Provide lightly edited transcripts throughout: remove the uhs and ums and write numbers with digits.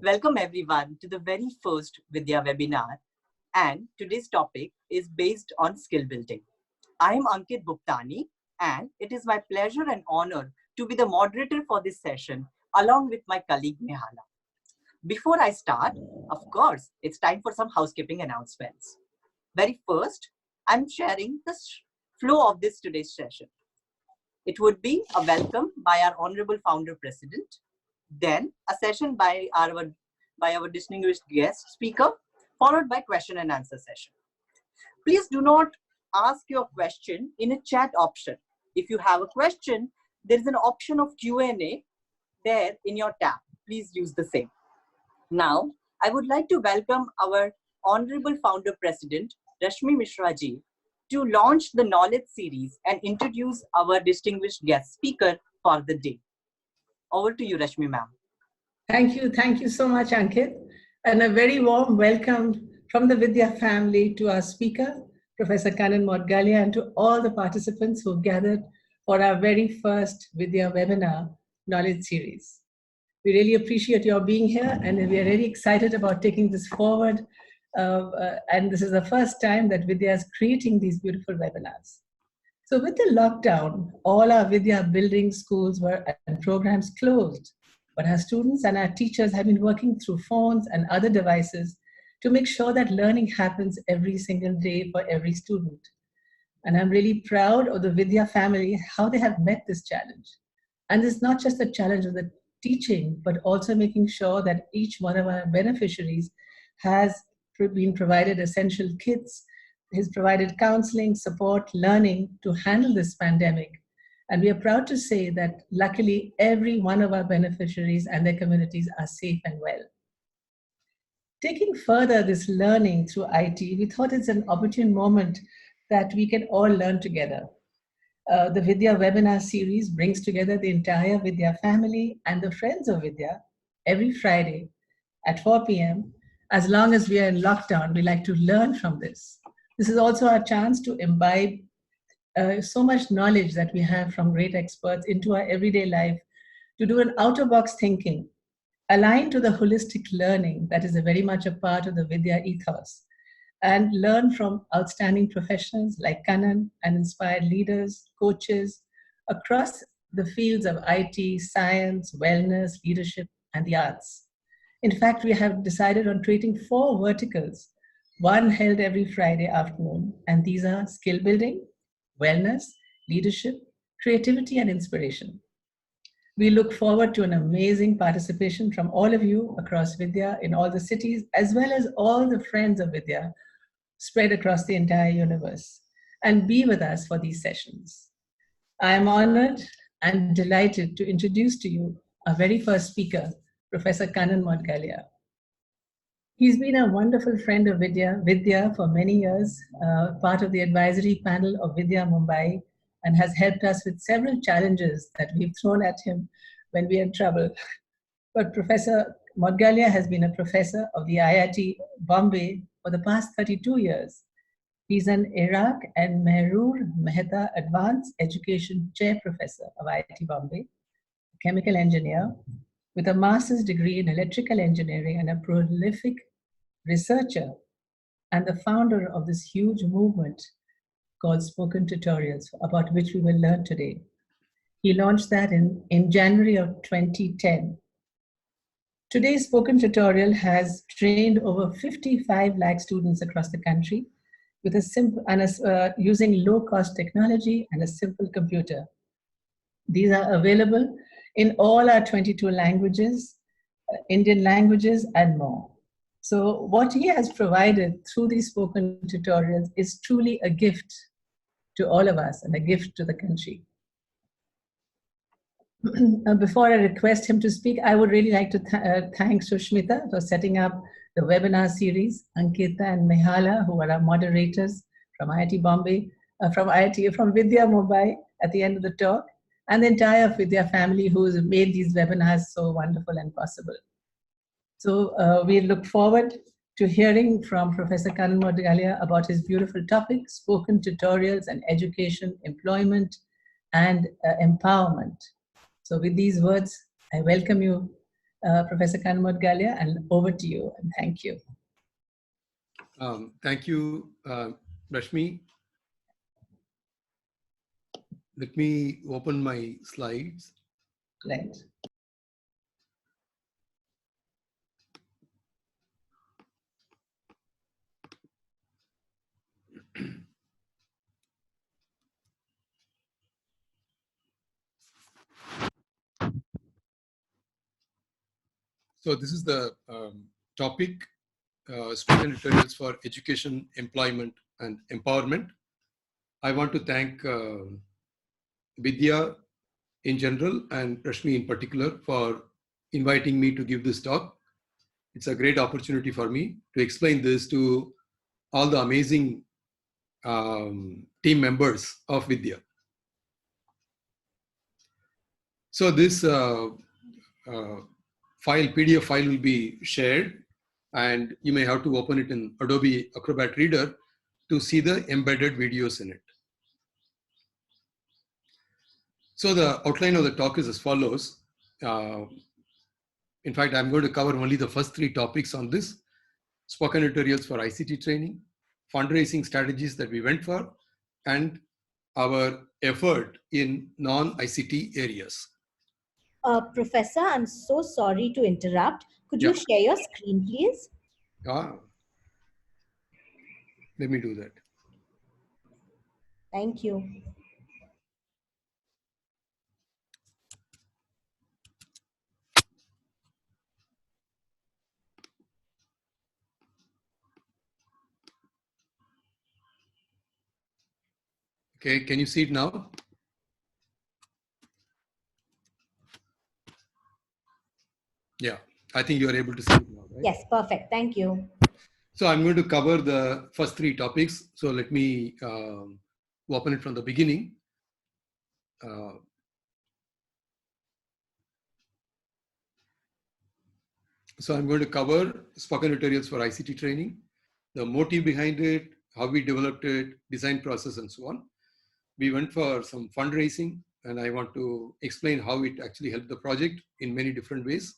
Welcome everyone to the very first Vidya webinar, and today's topic is based on skill building. I am Ankit Bhuktani, and it is my pleasure and honor to be the moderator for this session along with my colleague Nehala. Before I start, of course, it's time for some housekeeping announcements. Very first, I'm sharing the flow of this today's session. It would be a welcome by our Honorable Founder President, then a session by our distinguished guest speaker, followed by question and answer session. Please do not ask your question in a chat option. If you have a question, there is an option of Q&A there in your tab. Please use the same. Now, I would like to welcome our Honorable Founder President, Rashmi Mishra ji, to launch the knowledge series and introduce our distinguished guest speaker for the day. Over to you, Rashmi ma'am. Thank you so much, Ankit, and a very warm welcome from the Vidya family to our speaker, Professor Kannan Moudgalya, and to all the participants who gathered for our very first Vidya webinar knowledge series. We really appreciate your being here, and we are really excited about taking this forward. And this is the first time that Vidya is creating these beautiful webinars. So with the lockdown, all our Vidya building schools and programs closed, but our students and our teachers have been working through phones and other devices to make sure that learning happens every single day for every student. And I'm really proud of the Vidya family, how they have met this challenge. And it's not just the challenge of the teaching, but also making sure that each one of our beneficiaries has been provided essential kits, has provided counseling, support, learning to handle this pandemic. And we are proud to say that luckily every one of our beneficiaries and their communities are safe and well. Taking further this learning through IT, we thought it's an opportune moment that we can all learn together. The Vidya webinar series brings together the entire Vidya family and the friends of Vidya every Friday at 4 p.m. As long as we are in lockdown, we like to learn from this. This is also our chance to imbibe so much knowledge that we have from great experts into our everyday life, to do an out-of-box thinking, aligned to the holistic learning that is very much a part of the Vidya ethos, and learn from outstanding professionals like Kannan and inspired leaders, coaches across the fields of IT, science, wellness, leadership, and the arts. In fact, we have decided on creating 4 verticals, one held every Friday afternoon, and these are skill building, wellness, leadership, creativity, and inspiration. We look forward to an amazing participation from all of you across Vidya in all the cities, as well as all the friends of Vidya spread across the entire universe, and be with us for these sessions. I am honored and delighted to introduce to you our very first speaker, Professor Kannan Moudgalya. He's been a wonderful friend of Vidya for many years, part of the advisory panel of VIDYA Mumbai, and has helped us with several challenges that we've thrown at him when we're in trouble. But Professor Moudgalya has been a professor of the IIT Bombay for the past 32 years. He's an Iraq and Mehroor Mehta Advanced Education Chair Professor of IIT Bombay, a chemical engineer with a master's degree in electrical engineering and a prolific researcher, and the founder of this huge movement called Spoken Tutorials, about which we will learn today. He launched that in January of 2010. Today's Spoken Tutorial has trained over 55 lakh students across the country with a simple using low-cost technology and a simple computer. These are available in all our 22 languages, Indian languages, and more. So what he has provided through these spoken tutorials is truly a gift to all of us and a gift to the country. Before I request him to speak, I would really like to thank Sushmita for setting up the webinar series, Ankita and Nehala, who are our moderators from IIT Bombay, from Vidya Mumbai at the end of the talk, and the entire Vidya family who has made these webinars so wonderful and possible. So we look forward to hearing from Professor Kannan Moudgalya about his beautiful topic, spoken tutorials and education, employment, and empowerment. So with these words, I welcome you, Professor Kannan Moudgalya, and over to you, and thank you. Thank you, Rashmi. Let me open my slides. Right. So this is the topic, student tutorials for education, employment, and empowerment. I want to thank Vidya in general and Rashmi in particular for inviting me to give this talk. It's a great opportunity for me to explain this to all the amazing team members of Vidya. So this PDF file will be shared, and you may have to open it in Adobe Acrobat Reader to see the embedded videos in it. So the outline of the talk is as follows. In fact, I'm going to cover only the first 3 topics on this: spoken tutorials for ICT training, fundraising strategies that we went for, and our effort in non-ICT areas. Professor, I'm so sorry to interrupt. Could you share your screen, please? Let me do that. Thank you. Okay, can you see it now? Yeah, I think you are able to see it now, right? Yes, perfect. Thank you. So I'm going to cover the first 3 topics. So let me open it from the beginning. So I'm going to cover spoken tutorials for ICT training, the motive behind it, how we developed it, design process, and so on. We went for some fundraising, and I want to explain how it actually helped the project in many different ways.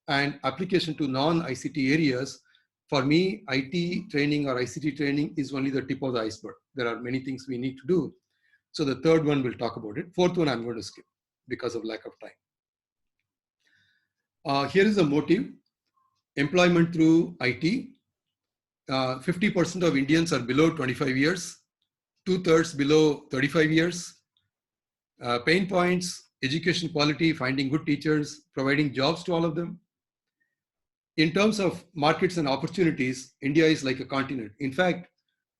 And application to non-ICT areas. For me, IT training or ICT training is only the tip of the iceberg. There are many things we need to do. So the third one, we'll talk about it. Fourth one, I'm going to skip because of lack of time. Here is the motive: employment through IT. 50% of Indians are below 25 years, 2/3 below 35 years. Pain points: education quality, finding good teachers, providing jobs to all of them. In terms of markets and opportunities, India is like a continent. In fact,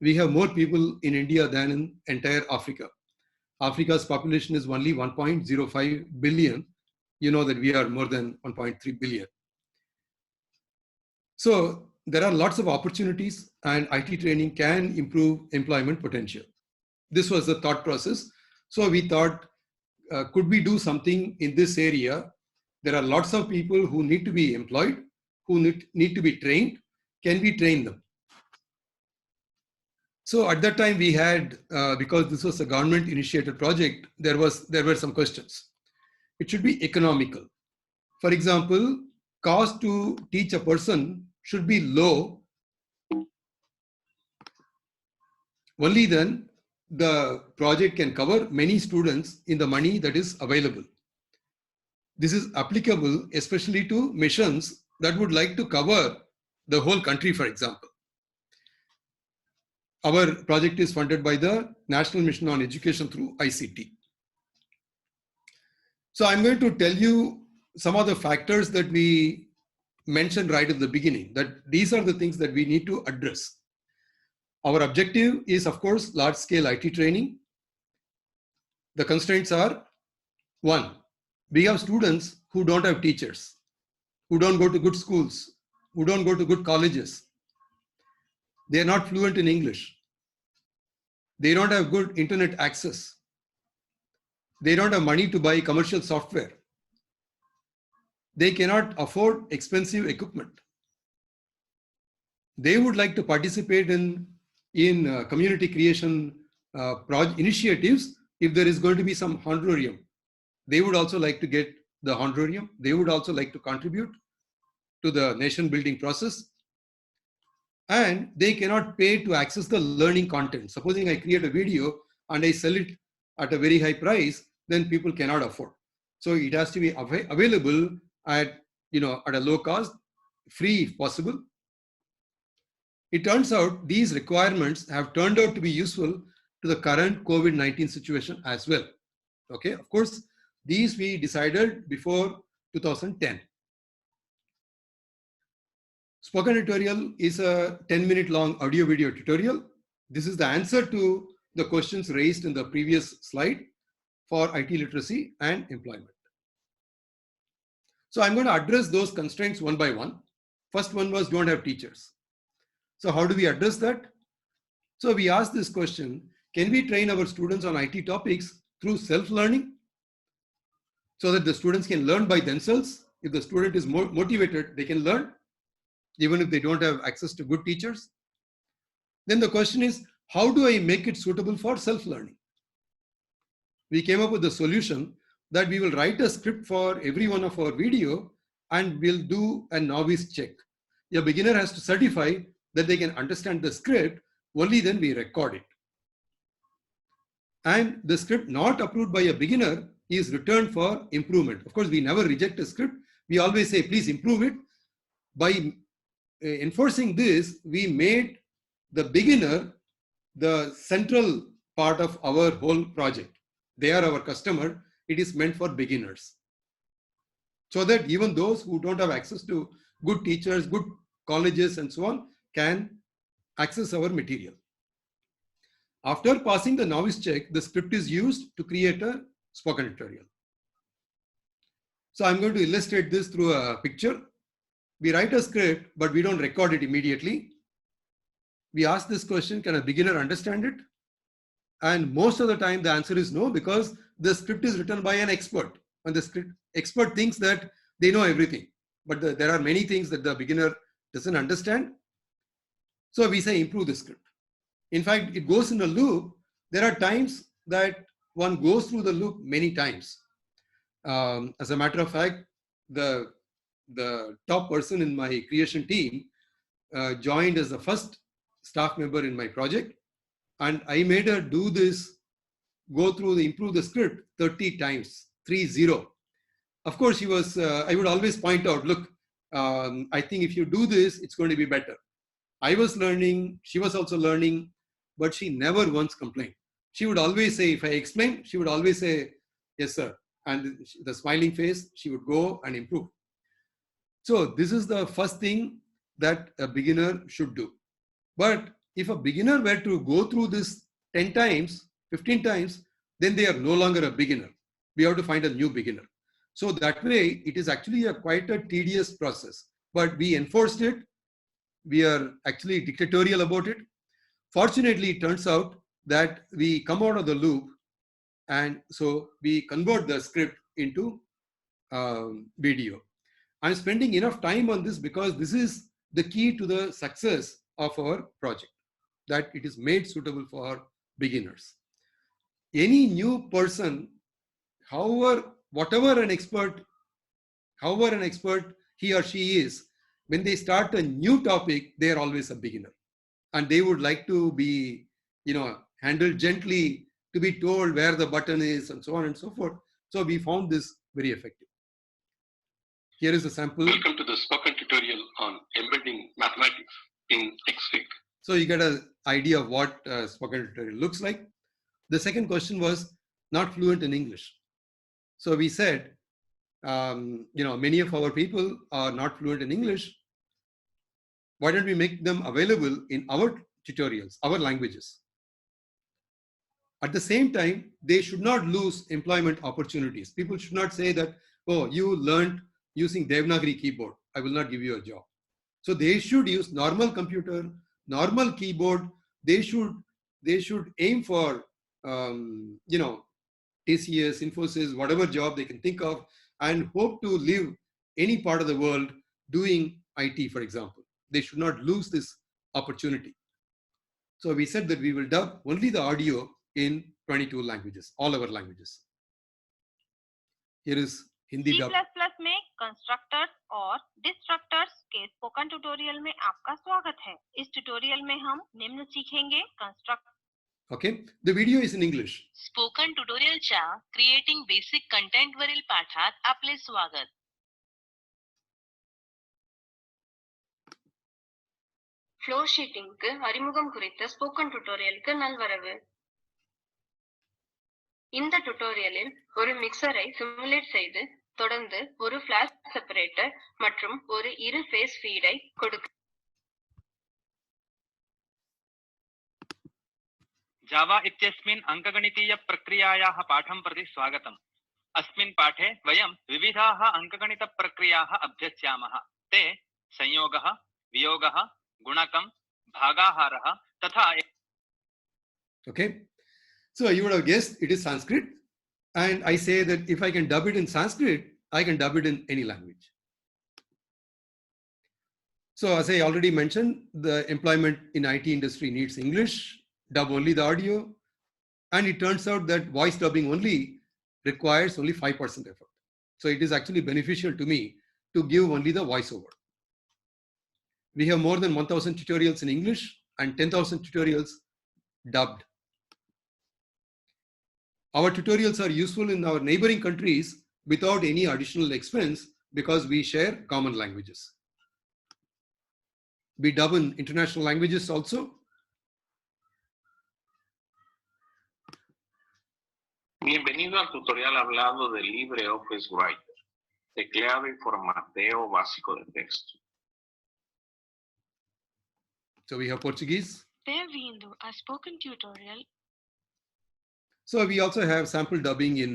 we have more people in India than in entire Africa. Africa's population is only 1.05 billion. You know that we are more than 1.3 billion. So there are lots of opportunities, and IT training can improve employment potential. This was the thought process. So we thought, could we do something in this area? There are lots of people who need to be employed, who need to be trained. Can we train them? So at that time we had, because this was a government initiated project, there were some questions. It should be economical. For example, cost to teach a person should be low. Only then the project can cover many students in the money that is available. This is applicable especially to missions that would like to cover the whole country, for example. Our project is funded by the National Mission on Education through ICT. So I'm going to tell you some of the factors that we mentioned right at the beginning, that these are the things that we need to address. Our objective is, of course, large-scale IT training. The constraints are: 1, we have students who don't have teachers, who don't go to good schools, who don't go to good colleges. They are not fluent in English. They don't have good internet access. They don't have money to buy commercial software. They cannot afford expensive equipment. They would like to participate in community creation initiatives if there is going to be some honorarium. They would also like to get the honorarium. They would also like to contribute to the nation building process. And they cannot pay to access the learning content. Supposing I create a video and I sell it at a very high price, then people cannot afford. So it has to be available at, at a low cost, free if possible. It turns out these requirements have turned out to be useful to the current COVID-19 situation as well. Okay, of course, these we decided before 2010. Spoken tutorial is a 10-minute long audio video tutorial. This is the answer to the questions raised in the previous slide for IT literacy and employment. So I'm going to address those constraints one by one. First one was don't have teachers. So how do we address that? So we asked this question, can we train our students on IT topics through self-learning so that the students can learn by themselves? If the student is more motivated, they can learn even if they don't have access to good teachers. Then the question is, how do I make it suitable for self-learning? We came up with a solution that we will write a script for every one of our video and we'll do a novice check. A beginner has to certify that they can understand the script, only then we record it. And the script not approved by a beginner is returned for improvement. Of course, we never reject a script. We always say, please improve it. By enforcing this, we made the beginner the central part of our whole project. They are our customer. It is meant for beginners. So that even those who don't have access to good teachers, good colleges and so on can access our material. After passing the novice check, the script is used to create a spoken tutorial. So I'm going to illustrate this through a picture. We write a script, but we don't record it immediately. We ask this question, can a beginner understand it? And most of the time the answer is no, because the script is written by an expert. And the expert thinks that they know everything. But there are many things that the beginner doesn't understand. So we say improve the script. In fact, it goes in a loop. There are times that one goes through the loop many times. As a matter of fact, the top person in my creation team joined as the first staff member in my project. And I made her do this, go through the improve the script 30 times, 30. Of course, she was, I would always point out, look, I think if you do this, it's going to be better. I was learning, she was also learning, but she never once complained. She would always say, if I explain, she would always say, yes, sir. And the smiling face, she would go and improve. So this is the first thing that a beginner should do. But if a beginner were to go through this 10 times, 15 times, then they are no longer a beginner. We have to find a new beginner. So that way, it is actually quite a tedious process. But we enforced it. We are actually dictatorial about it. Fortunately, it turns out that we come out of the loop, and so we convert the script into video. I'm spending enough time on this because this is the key to the success of our project, that it is made suitable for beginners. Any new person, however an expert he or she is, when they start a new topic, they are always a beginner. And they would like to be, handled gently, to be told where the button is and so on and so forth. So we found this very effective. Here is a sample. Welcome to the spoken tutorial on embedding mathematics in XFIG. So you get an idea of what a spoken tutorial looks like. The second question was not fluent in English. So we said, many of our people are not fluent in English. Why don't we make them available in our tutorials, our languages? At the same time, they should not lose employment opportunities. People should not say that, oh, you learned using Devanagari keyboard, I will not give you a job. So they should use normal computer, normal keyboard. They should aim for, TCS, Infosys, whatever job they can think of, and hope to live any part of the world doing IT, for example. They should not lose this opportunity. So we said that we will dub only the audio in 22 languages, all our languages. Here Hindi C++ में constructors और destructors के spoken tutorial में आपका स्वागत है। इस tutorial में हम निम्न सीखेंगे construct Okay, the video is in English. Spoken ट्युटोरियलच्या क्रिएटिंग बेसिक कंटेंट वरील पाठात आपले स्वागत. ஃப்ளோ ஷீட்டிங்க்கு அறிமுகம் குறித்த ஸ்போக்கன் டியூட்டோரியலுக்கு நல்வரவு. இந்த டியூட்டோரியலில் ஒரு மிக்சரை சிமுலேட் செய்து தொடர்ந்து ஒரு ஃபிளாஷ் செப்பரேட்டர் மற்றும் ஒரு இரு ஃபேஸ் ஃபீடை கொடுக்க. जावा इत्यस्मिन् अङ्कगणितीय प्रक्रियायाः पाठं प्रति स्वागतम्. अस्मिन् पाठे वयं विविधाः अङ्कगणित प्रक्रियाः अभ्यस्यामः. ते संयोगः, वियोगः, गुणकं, भागाहारः तथा. Okay, so you would have guessed it is Sanskrit, and I say that if I can dub it in Sanskrit, I can dub it in any language. So as I already mentioned, the employment in IT industry needs English, dub only the audio, and it turns out that voice dubbing only requires only 5% effort. So it is actually beneficial to me to give only the voiceover. We have more than 1,000 tutorials in English and 10,000 tutorials dubbed. Our tutorials are useful in our neighboring countries without any additional expense because we share common languages. We dub in international languages also. Bienvenido al tutorial hablado de LibreOffice Writer, tecleado y formateo básico de texto. So we have Portuguese. Bem-vindo a spoken tutorial. So we also have sample dubbing in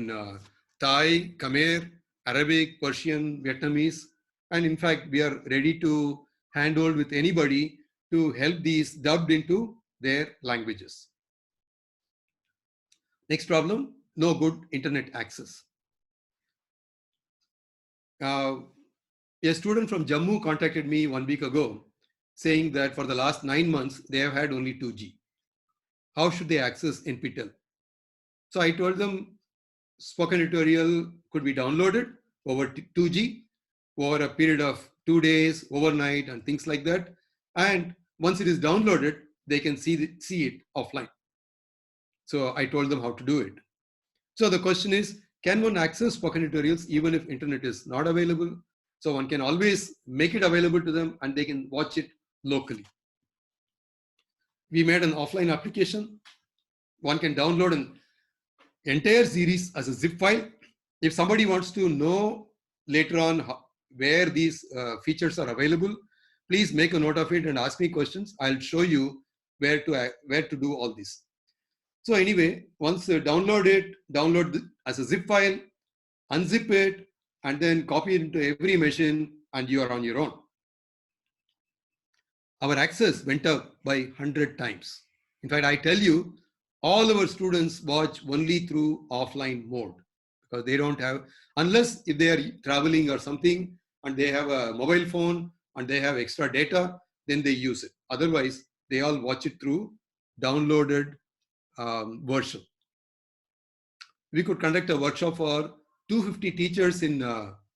Thai, Khmer, Arabic, Persian, Vietnamese, and in fact we are ready to handhold with anybody to help these dubbed into their languages. Next problem, no good internet access. A student from Jammu contacted me 1 week ago saying that for the last 9 months they have had only 2G. How should they access NPTEL? So I told them spoken tutorial could be downloaded over 2G over a period of 2 days, overnight, and things like that. And once it is downloaded, they can see it offline. So I told them how to do it. So the question is, can one access spoken tutorials even if internet is not available? So one can always make it available to them and they can watch it locally. We made an offline application. One can download an entire series as a zip file. If somebody wants to know later on where these features are available, please make a note of it and ask me questions. I'll show you where to do all this. So anyway, once you download it, download as a zip file, unzip it, and then copy it into every machine, and you are on your own. Our access went up by 100 times. In fact, I tell you, all our students watch only through offline mode because they don't have, unless if they are traveling or something and they have a mobile phone and they have extra data, then they use it. Otherwise, they all watch it through downloaded version. We could conduct a workshop for 250 teachers in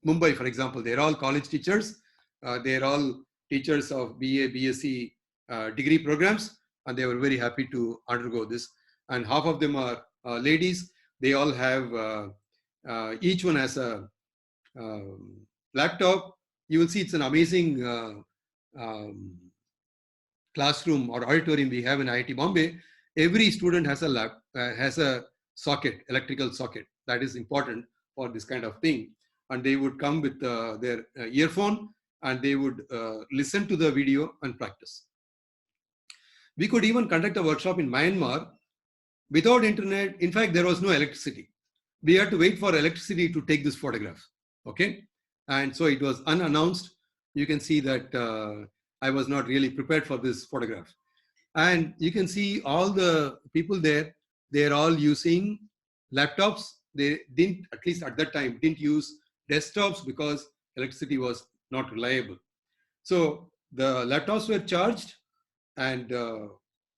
Mumbai, for example. They're all college teachers. They're all teachers of BA, BSc degree programs, and they were very happy to undergo this. And half of them are ladies. They all have, each one has a laptop. You will see it's an amazing classroom or auditorium we have in IIT Bombay. Every student has a socket, electrical socket. That is important for this kind of thing. And they would come with their earphone and they would listen to the video and practice. We could even conduct a workshop in Myanmar without internet. In fact, there was no electricity. We had to wait for electricity to take this photograph. Okay. And so it was unannounced. You can see that I was not really prepared for this photograph. And you can see all the people there, they're all using laptops. They didn't, at least at that time, didn't use desktops because electricity was not reliable. So the laptops were charged and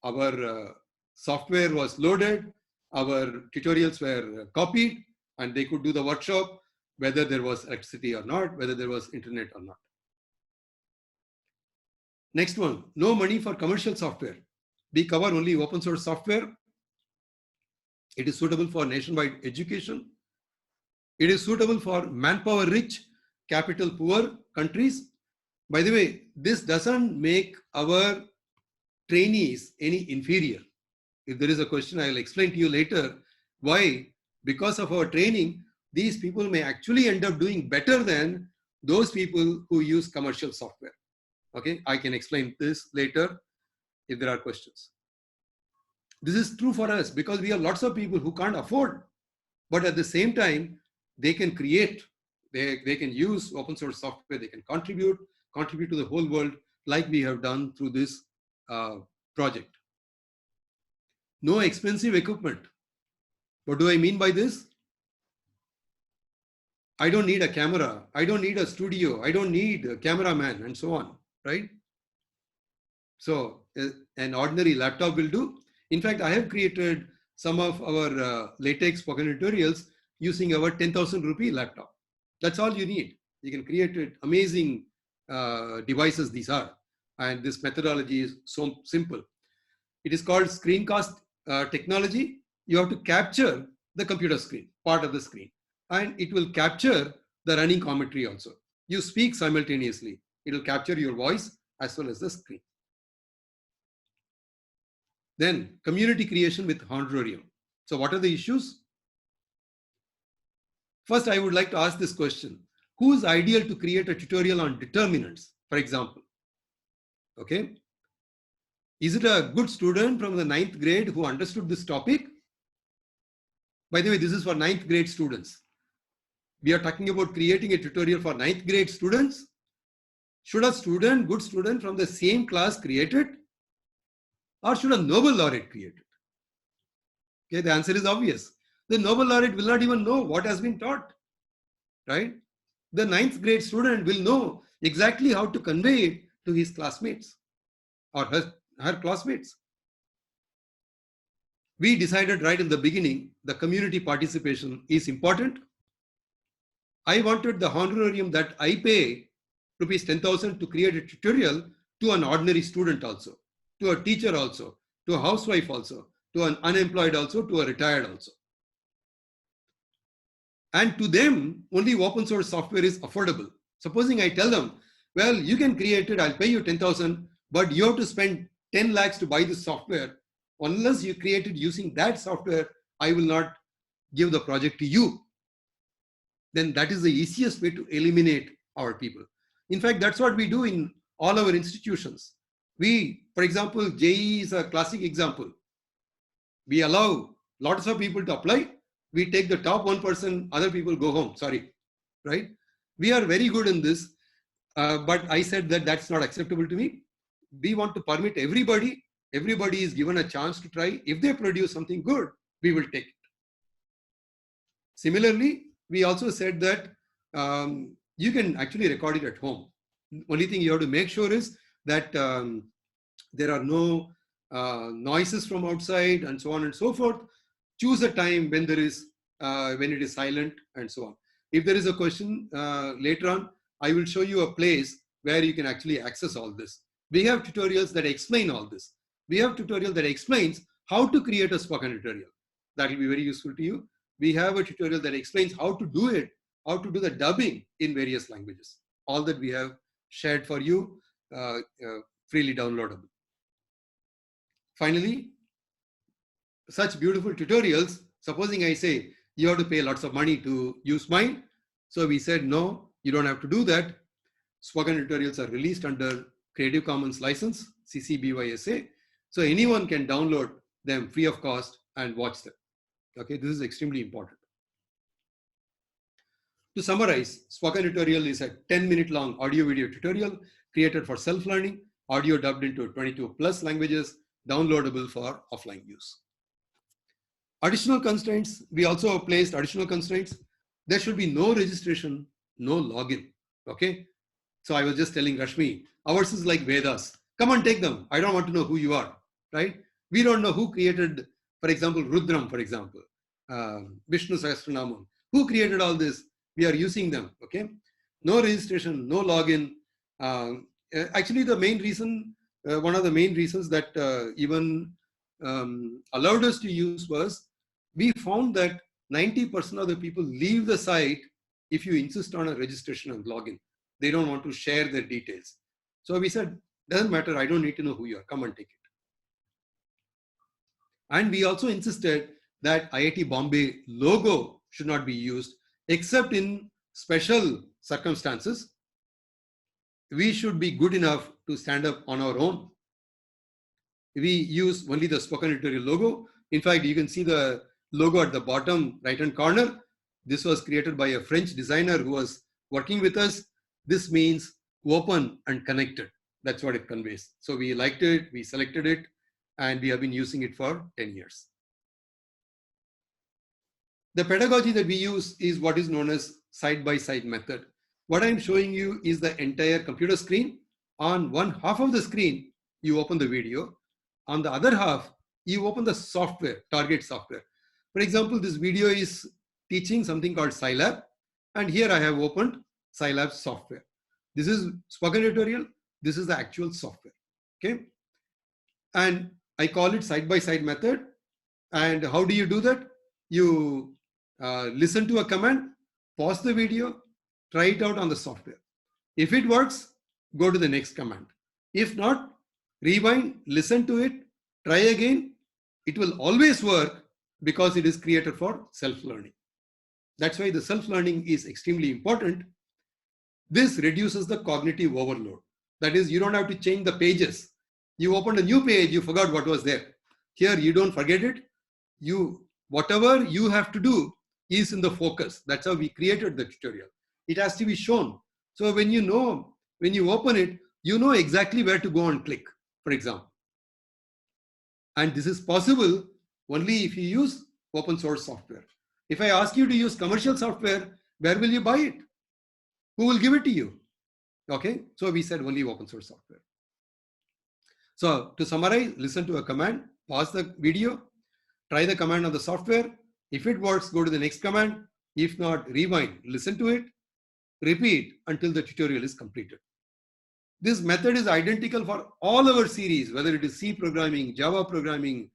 our software was loaded, our tutorials were copied, and they could do the workshop. whether there was electricity or not, whether there was internet or not. Next one, no money for commercial software. We cover only open source software. It is suitable for nationwide education. It is suitable for manpower rich, capital poor countries. By the way, this doesn't make our trainees any inferior. If there is a question, I'll explain to you later why. Because of our training, these people may actually end up doing better than those people who use commercial software. Okay, I can explain this later if there are questions. This is true for us because we have lots of people who can't afford, but at the same time, they can create, they can use open source software, they can contribute to the whole world like we have done through this project. No expensive equipment. What do I mean by this? I don't need a camera. I don't need a studio. I don't need a cameraman and so on, right? So an ordinary laptop will do. In fact, I have created some of our latex spoken tutorials using our 10,000 rupee laptop. That's all you need. You can create it. Amazing devices these are. And this methodology is so simple. It is called screencast technology. You have to capture the computer screen, part of the screen. And it will capture the running commentary also. You speak simultaneously. It will capture your voice as well as the screen. Then community creation with honorarium. So what are the issues? First, I would like to ask this question. Who is ideal to create a tutorial on determinants, for example? Okay. Is it a good student from the 9th grade who understood this topic? By the way, this is for 9th grade students. We are talking about creating a tutorial for 9th grade students. Should a student, good student from the same class create it? Or should a Nobel laureate create it? Okay, the answer is obvious. The Nobel laureate will not even know what has been taught, right? The 9th grade student will know exactly how to convey it to his classmates or her classmates. We decided right in the beginning, the community participation is important. I wanted the honorarium that I pay rupees 10,000 to create a tutorial to an ordinary student also, to a teacher also, to a housewife also, to an unemployed also, to a retired also. And to them, only open source software is affordable. Supposing I tell them, well, you can create it, I'll pay you 10,000, but you have to spend 10 lakhs to buy this software. Unless you create it using that software, I will not give the project to you. Then that is the easiest way to eliminate our people. In fact, that's what we do in all our institutions. We, for example, JEE is a classic example. We allow lots of people to apply. We take the top 1%, other people go home, sorry, right? We are very good in this, but I said that that's not acceptable to me. We want to permit everybody. Everybody is given a chance to try. If they produce something good, we will take it. Similarly, we also said that you can actually record it at home. Only thing you have to make sure is that there are no noises from outside and so on and so forth. Choose a time when there is when it is silent and so on. If there is a question later on, I will show you a place where you can actually access all this. We have tutorials that explain all this. We have tutorial that explains how to create a spoken tutorial. That will be very useful to you. We have a tutorial that explains how to do it, how to do the dubbing in various languages. All that we have shared for you, freely downloadable. Finally, such beautiful tutorials, supposing I say, you have to pay lots of money to use mine. So we said, no, you don't have to do that. Spoken tutorials are released under Creative Commons license, CC BY SA. So anyone can download them free of cost and watch them. Okay, this is extremely important. To summarize, spoken tutorial is a 10-minute long audio video tutorial created for self-learning, audio dubbed into 22 plus languages, downloadable for offline use. Additional constraints, we also placed additional constraints. There should be no registration, no login. Okay, so I was just telling Rashmi, ours is like Vedas. Come on, take them. I don't want to know who you are, right? We don't know who created, for example, Rudram, for example, Vishnu Sahasranamam. Who created all this? we are using them. Okay, no registration, no login. Actually, the main reason, one of the main reasons that even allowed us to use was, we found that 90% of the people leave the site if you insist on a registration and login. They don't want to share their details. So we said, doesn't matter, I don't need to know who you are, come and take it. And we also insisted that IIT Bombay logo should not be used except in special circumstances. We should be good enough to stand up on our own. We use only the spoken tutorial logo. In fact, you can see the logo at the bottom right-hand corner. This was created by a French designer who was working with us. This means open and connected. That's what it conveys. So we liked it, we selected it, and we have been using it for 10 years. The pedagogy that we use is what is known as side-by-side method. What I'm showing you is the entire computer screen. On one half of the screen, you open the video. On the other half, you open the software, target software. For example, this video is teaching something called Scilab, and here I have opened Scilab software. This is spoken tutorial. This is the actual software. Okay, and I call it side-by-side method. And how do you do that? You listen to a command, pause the video, try it out on the software. If it works, go to the next command. If not, rewind, listen to it, try again. It will always work because it is created for self-learning. That's why the self-learning is extremely important. This reduces the cognitive overload. That is, you don't have to change the pages. You opened a new page, you forgot what was there. Here, you don't forget it. Whatever you have to do is in the focus. That's how we created the tutorial. It has to be shown. So when you open it, you know exactly where to go and click, for example. And this is possible only if you use open source software. If I ask you to use commercial software, where will you buy it? Who will give it to you? Okay, so we said only open source software. So to summarize, listen to a command, pause the video, try the command on the software. If it works, go to the next command. If not, rewind, listen to it, repeat until the tutorial is completed. This method is identical for all our series, whether it is C programming, Java programming,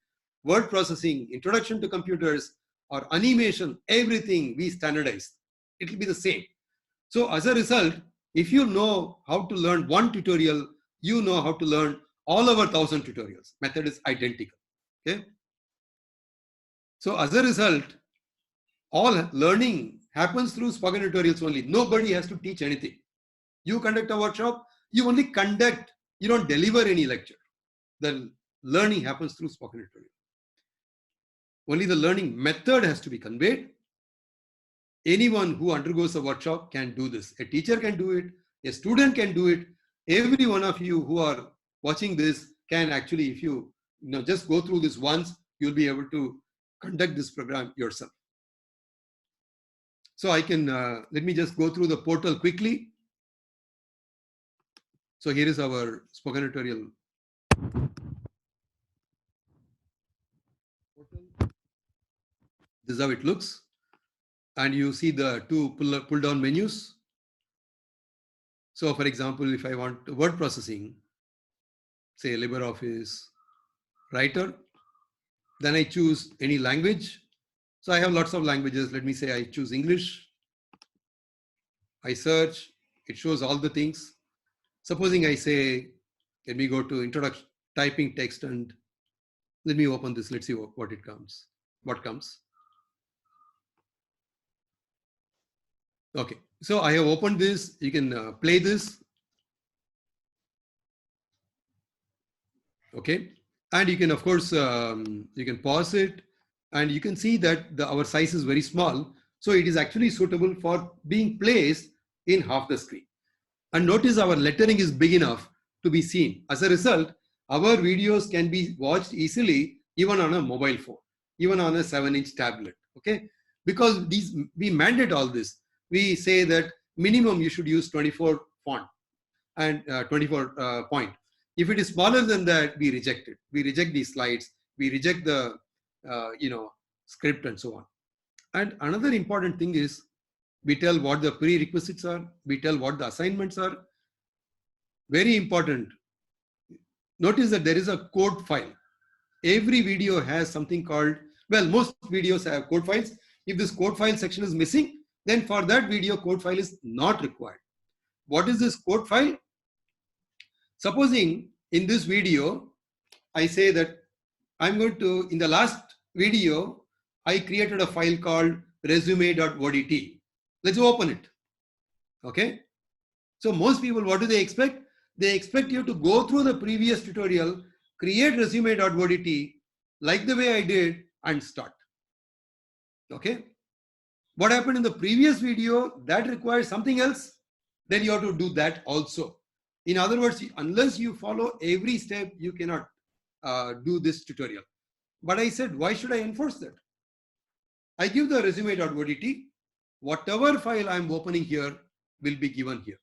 word processing, introduction to computers, or animation, everything we standardized. It will be the same. So as a result, if you know how to learn one tutorial, you know how to learn all our 1,000 tutorials. Method is identical. Okay. So as a result, all learning happens through spoken tutorials only. Nobody has to teach anything. You conduct a workshop, you only conduct, you don't deliver any lecture. The learning happens through spoken tutorial. Only the learning method has to be conveyed. Anyone who undergoes a workshop can do this. A teacher can do it. A student can do it. Every one of you who are watching this can actually, if you just go through this once, you'll be able to conduct this program yourself. So I can, let me just go through the portal quickly. So here is our spoken tutorial portal. This is how it looks. And you see the two pull down menus. So for example, if I want word processing, say LibreOffice Writer, then I choose any language. So I have lots of languages. Let me say I choose English. I search, it shows all the things. Supposing I say, let me go to introduction, typing text, and let me open this. Let's see what it comes. What comes? Okay, so I have opened this. You can play this. Okay, and you can, of course, you can pause it, and you can see that our size is very small. So it is actually suitable for being placed in half the screen. And notice our lettering is big enough to be seen. As a result, our videos can be watched easily even on a mobile phone, even on a 7-inch tablet. Okay, because we mandate all this. We say that minimum you should use 24 font and 24 point. If it is smaller than that, we reject it. We reject these slides. We reject the script and so on. And another important thing is We tell what the prerequisites are. We tell what the assignments are. Very important. Notice that there is a code file. Every video has something called, well, most videos have code files. If this code file section is missing, then for that video, code file is not required. What is this code file? Supposing in this video, I say that I'm going to, in the last video, I created a file called resume.odt. Let's open it. Okay. So most people, what do they expect? They expect you to go through the previous tutorial, create resume.odt like the way I did and start. Okay. What happened in the previous video, that requires something else, then you have to do that also. In other words, unless you follow every step, you cannot do this tutorial. But I said, why should I enforce that? I give the resume.odt. Whatever file I'm opening here will be given here.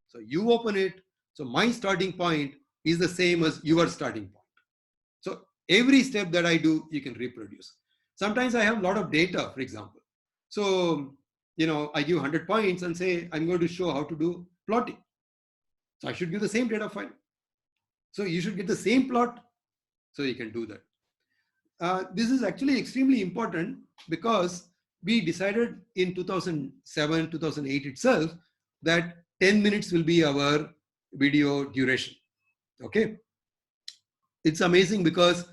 So you open it. So my starting point is the same as your starting point. So every step that I do, you can reproduce. Sometimes I have a lot of data, for example. So, I give 100 points and say, I'm going to show how to do plotting. So I should give the same data file. So you should get the same plot. So you can do that. This is actually extremely important because we decided in 2007, 2008 itself that 10 minutes will be our video duration. Okay. It's amazing because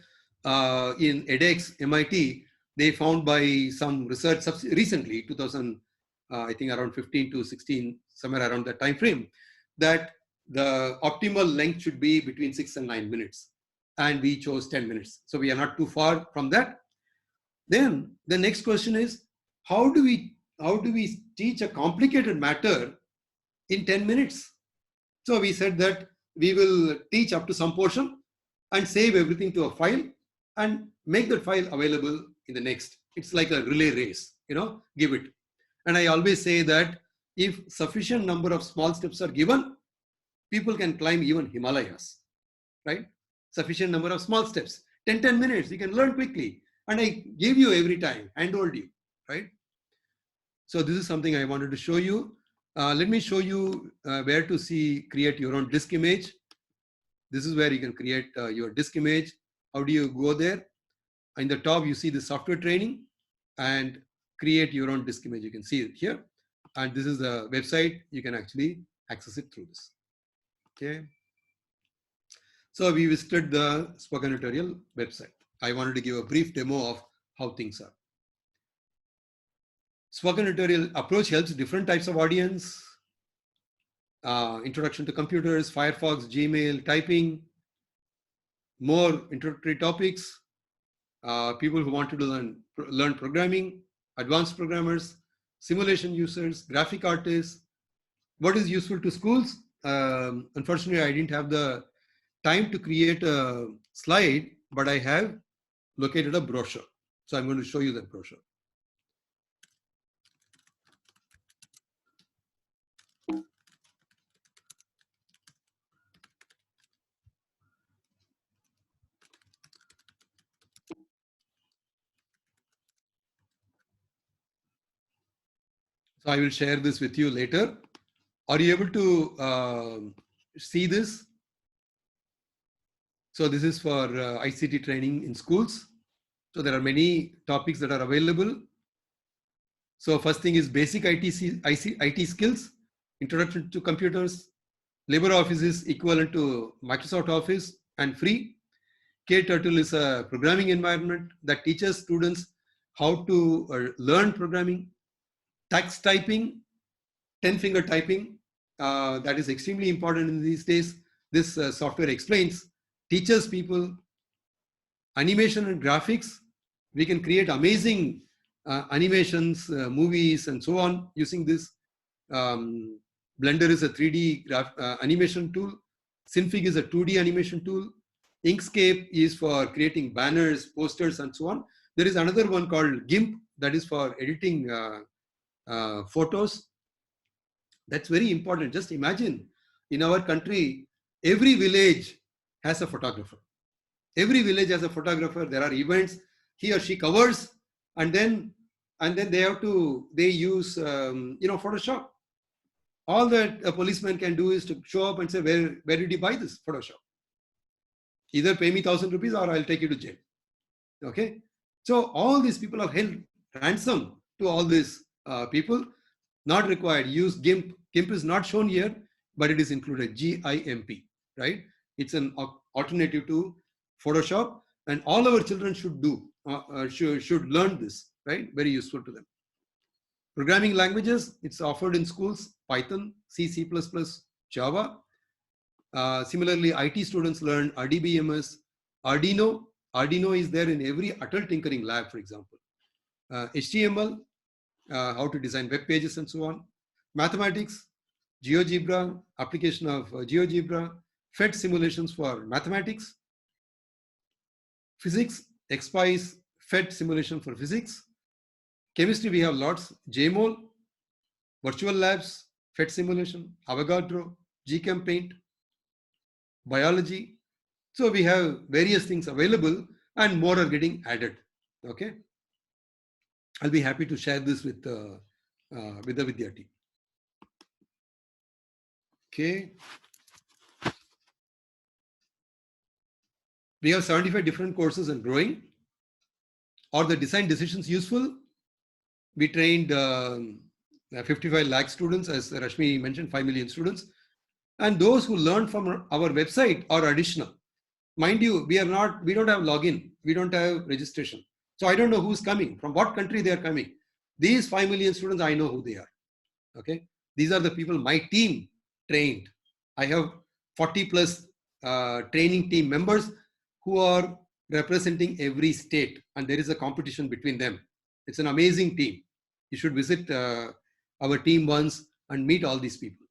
in edX, MIT, they found by some research recently, 2000, I think around 15 to 16, somewhere around that time frame, that the optimal length should be between 6 and 9 minutes. And we chose 10 minutes. So we are not too far from that. Then the next question is, how do we teach a complicated matter in 10 minutes? So we said that we will teach up to some portion and save everything to a file and make that file available in the next. It's like a relay race, give it. And I always say that if sufficient number of small steps are given, people can climb even Himalayas, right? Sufficient number of small steps, 10 minutes, you can learn quickly. And I give you every time, handhold you, right? So this is something I wanted to show you. Let me show you where to create your own disk image. This is where you can create your disk image. How do you go there? In the top, you see the software training and create your own disk image. You can see it here. And this is the website. You can actually access it through this. Okay. So we visited the spoken tutorial website. I wanted to give a brief demo of how things are. Spoken tutorial approach helps different types of audience. Introduction to computers, Firefox, Gmail, typing, more introductory topics, people who want to learn programming, advanced programmers, simulation users, graphic artists. What is useful to schools? Unfortunately, I didn't have the time to create a slide, but I have located a brochure. So I'm going to show you that brochure. So I will share this with you later. Are you able to see this? So this is for ICT training in schools. So there are many topics that are available. So first thing is basic IT skills, introduction to computers. LibreOffice is equivalent to Microsoft Office and free. KTurtle is a programming environment that teaches students how to learn programming. Text typing, 10-finger typing, that is extremely important in these days. This software explains, teaches people. Animation and graphics, we can create amazing animations, movies, and so on using this. Blender is a 3D animation tool. Synfig is a 2D animation tool. Inkscape is for creating banners, posters, and so on. There is another one called GIMP that is for editing photos. That's very important. Just imagine in our country, every village has a photographer. Every village has a photographer. There are events he or she covers, and then and then they use Photoshop. All that a policeman can do is to show up and say, where did you buy this Photoshop? Either pay me 1,000 rupees or I'll take you to jail. Okay. So all these people are held ransom to all these people. Not required. Use GIMP. GIMP is not shown here, but it is included. GIMP, right? It's an alternative to Photoshop, and all our children should do, should learn this, right? Very useful to them. Programming languages, it's offered in schools, Python, C, C++, Java. Similarly, IT students learn RDBMS, Arduino. Arduino is there in every adult tinkering lab, for example. HTML, how to design web pages and so on. Mathematics, GeoGebra, application of GeoGebra, PhET simulations for mathematics. Physics, XPICE, PhET simulation for physics. Chemistry, we have lots. JMOL, virtual labs, PhET simulation, Avogadro, GChemPaint. Biology. So we have various things available and more are getting added. Okay. I'll be happy to share this with the VIDYA team. Okay. We have 75 different courses and growing. Are the design decisions useful? We trained 55 lakh students, as Rashmi mentioned, 5 million students. And those who learn from our website are additional. Mind you, we don't have login. We don't have registration. So I don't know who's coming, from what country they are coming. These 5 million students, I know who they are. Okay. These are the people my team trained. I have 40 plus training team members who are representing every state, and there is a competition between them. It's an amazing team. You should visit our team once and meet all these people.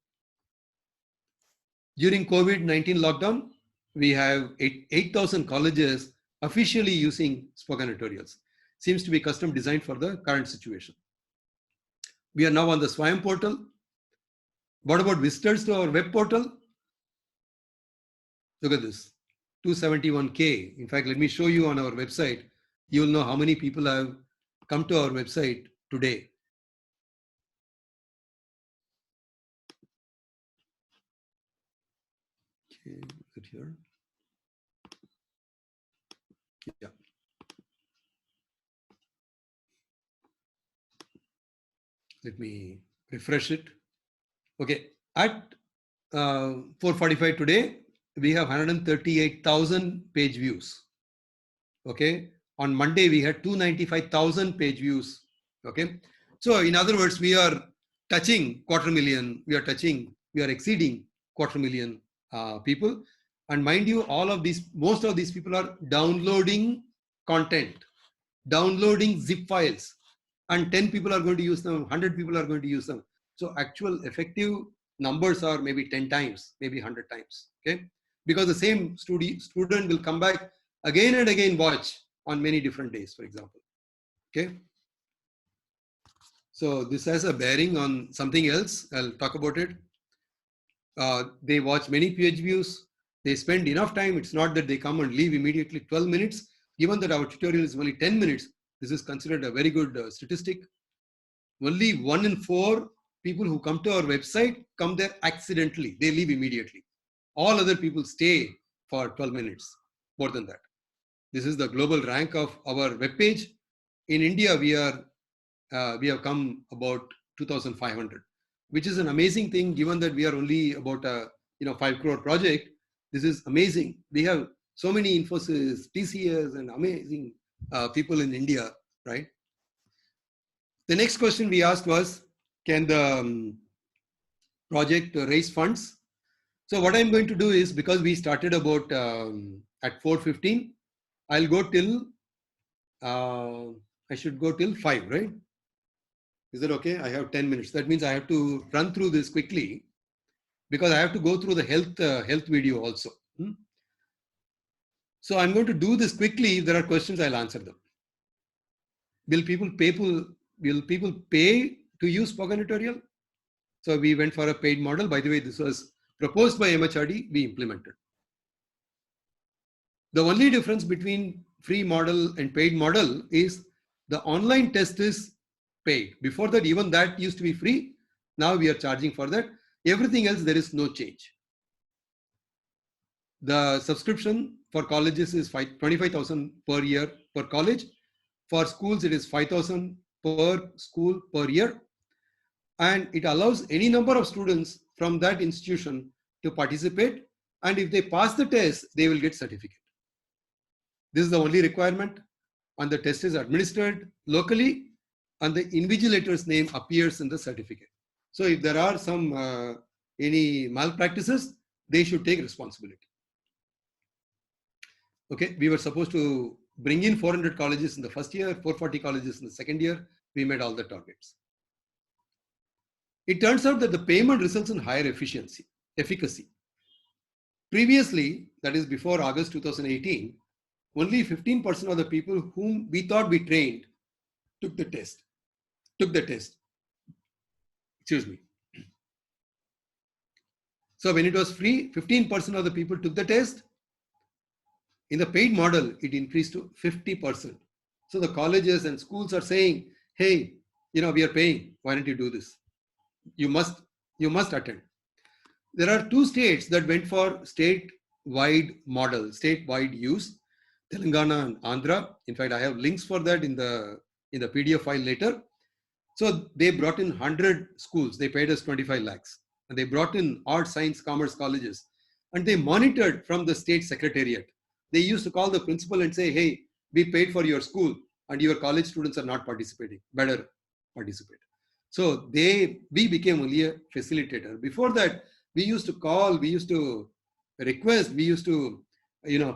During COVID-19 lockdown, we have 8,000 colleges officially using spoken tutorials. Seems to be custom designed for the current situation. We are now on the Swayam portal. What about visitors to our web portal? Look at this, 271K. In fact, let me show you on our website. You will know how many people have come to our website today. Okay, is it here? Yeah. Let me refresh it. Okay, at 4:45 today, we have 138,000 page views. Okay, on Monday we had 295,000 page views. Okay, so in other words, we are touching 250,000. We are exceeding 250,000 people. And mind you, most of these people are downloading content, downloading zip files, and 10 people are going to use them, 100 people are going to use them. So actual effective numbers are maybe 10 times, maybe 100 times. Okay, because the same student will come back again and again, watch on many different days, for example. Okay. So this has a bearing on something else. I'll talk about it. They watch many page views. They spend enough time. It's not that they come and leave immediately. 12 minutes. Given that our tutorial is only 10 minutes, this is considered a very good statistic. Only 1 in 4 people who come to our website come there accidentally. They leave immediately. All other people stay for 12 minutes, more than that. This is the global rank of our web page. In India, we have come about 2,500, which is an amazing thing given that we are only about a 5 crore project. This is amazing. We have so many Infosys, TCS, and amazing people in India, right? The next question we asked was, can the project raise funds? So what I'm going to do is, because we started about at 4:15, I'll go till, I should go till 5, right? Is that okay? I have 10 minutes. That means I have to run through this quickly because I have to go through the health video also. So I'm going to do this quickly. If there are questions, I'll answer them. Will people pay to use spoken tutorial? So we went for a paid model. By the way, this was proposed by MHRD. We implemented. The only difference between free model and paid model is the online test is paid. Before that, even that used to be free. Now we are charging for that. Everything else, there is no change. The subscription for colleges is 25,000 per year per college. For schools, it is 5,000 per school per year. And it allows any number of students from that institution to participate. And if they pass the test, they will get certificate. This is the only requirement. And the test is administered locally, and the invigilator's name appears in the certificate. So if there are some any malpractices, they should take responsibility. Okay, we were supposed to bring in 400 colleges in the first year, 440 colleges in the second year. We made all the targets. It turns out that the payment results in higher efficacy. Previously, that is before August 2018, only 15% of the people whom we thought we trained took the test. Excuse me. So when it was free, 15% of the people took the test. In the paid model, it increased to 50%. So the colleges and schools are saying, hey, we are paying. Why don't you do this? You must attend. There are 2 states that went for statewide model, statewide use, Telangana and Andhra. In fact, I have links for that in the PDF file later. So they brought in 100 schools. They paid us 25 lakhs. And they brought in arts, science, commerce colleges. And they monitored from the state secretariat. They used to call the principal and say, hey, we paid for your school and your college students are not participating. Better participate. So we became only a facilitator. Before that, we used to call, we used to request, we used to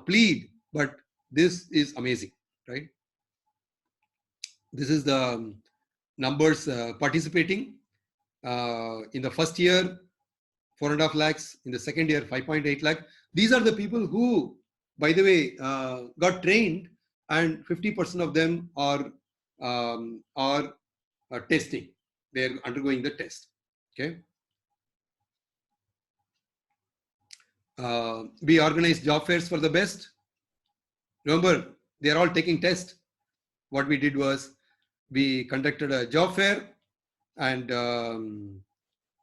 plead. But this is amazing, right? This is the numbers participating. In the first year, 4.5 lakhs. In the second year, 5.8 lakh. These are the people who, by the way, got trained, and 50% of them are testing. They are undergoing the test. Okay. We organized job fairs for the best. Remember, they are all taking tests. What we did was we conducted a job fair, and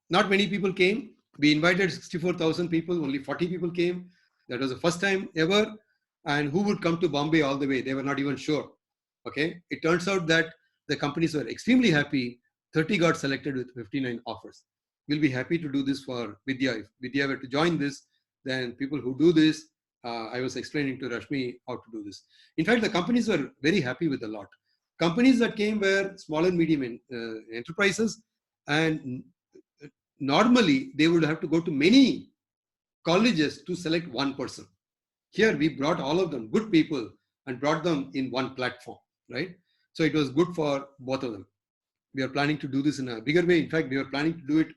not many people came. We invited 64,000 people, only 40 people came. That was the first time ever. And who would come to Bombay all the way? They were not even sure. Okay. It turns out that the companies were extremely happy. 30 got selected with 59 offers. We'll be happy to do this for VIDYA. If VIDYA were to join this, then people who do this, I was explaining to Rashmi how to do this. In fact, the companies were very happy with a lot. Companies that came were small and medium enterprises, and normally they would have to go to many colleges to select one person. Here we brought all of them, good people, and brought them in one platform, right? So it was good for both of them. We are planning to do this in a bigger way. In fact, we were planning to do it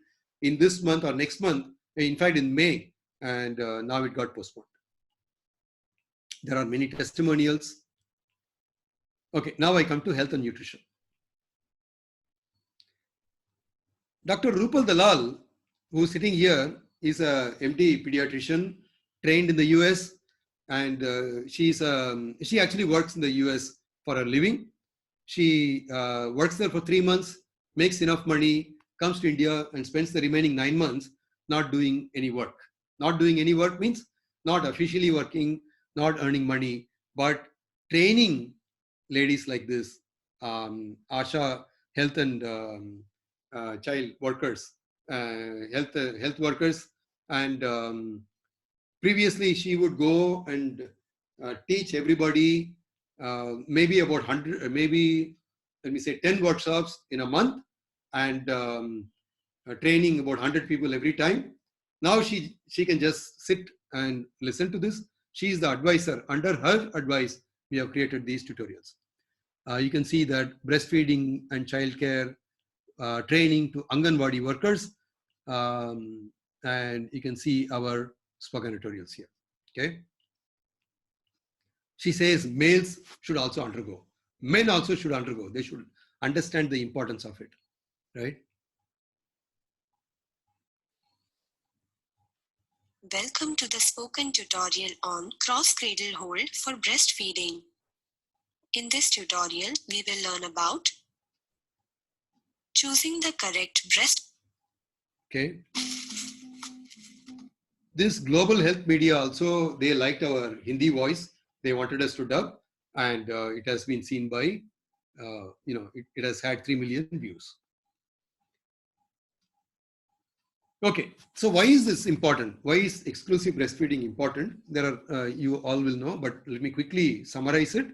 in this month or next month, in fact, in May, and now it got postponed. There are many testimonials. Okay, now I come to health and nutrition. Dr. Rupal Dalal, who is sitting here, is a MD pediatrician trained in the US, and she actually works in the US for a living. She works there for 3 months, makes enough money, comes to India and spends the remaining 9 months not doing any work. Not doing any work means not officially working, not earning money, but training ladies like this, ASHA health and child workers, health workers. And previously she would go and teach everybody maybe about 100, maybe let me say 10 workshops in a month, and training about 100 people every time. Now she can just sit and listen to this. She is the advisor. Under her advice, we have created these tutorials. You can see that breastfeeding and childcare training to Anganwadi workers, and you can see our spoken tutorials here. Okay. She says males should also undergo. Men also should undergo. They should understand the importance of it, right? Welcome to the spoken tutorial on cross-cradle hold for breastfeeding. In this tutorial, we will learn about Choosing the correct breast. Okay. This global health media also, they liked our Hindi voice. They wanted us to dub, and it has been seen by, it has had 3 million views. Okay, so why is this important? Why is exclusive breastfeeding important? There are, you all will know, but let me quickly summarize it.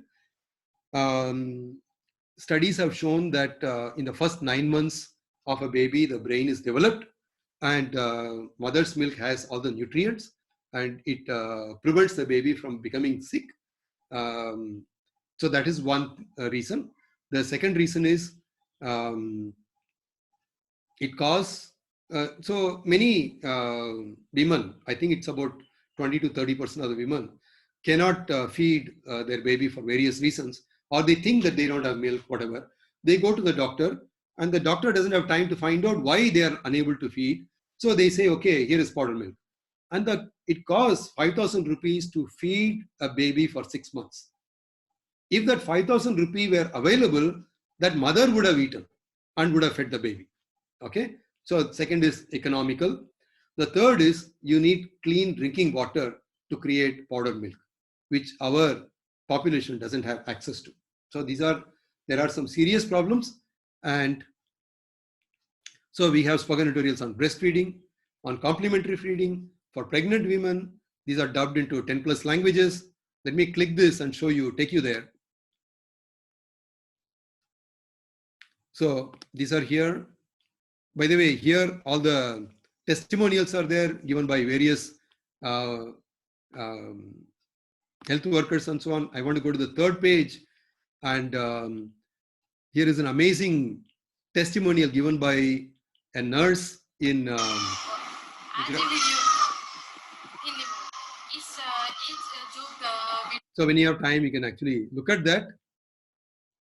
Studies have shown that in the first 9 months of a baby, the brain is developed, and mother's milk has all the nutrients, and it prevents the baby from becoming sick. So that is one reason. The second reason is it causes, so many women, I think it's about 20 to 30% of the women cannot feed their baby for various reasons, or they think that they don't have milk, whatever. They go to the doctor, and the doctor doesn't have time to find out why they are unable to feed. So they say, okay, here is powder milk. And it costs 5,000 rupees to feed a baby for 6 months. If that 5,000 rupee were available, that mother would have eaten and would have fed the baby. Okay. So second is economical. The third is you need clean drinking water to create powder milk, which our population doesn't have access to. So there are some serious problems. And so we have spoken tutorials on breastfeeding, on complementary feeding for pregnant women. These are dubbed into 10 plus languages. Let me click this and show you, take you there. So these are here. By the way, here all the testimonials are there given by various health workers and so on. I want to go to the third page, and here is an amazing testimonial given by a nurse in so when you have time, you can actually look at that.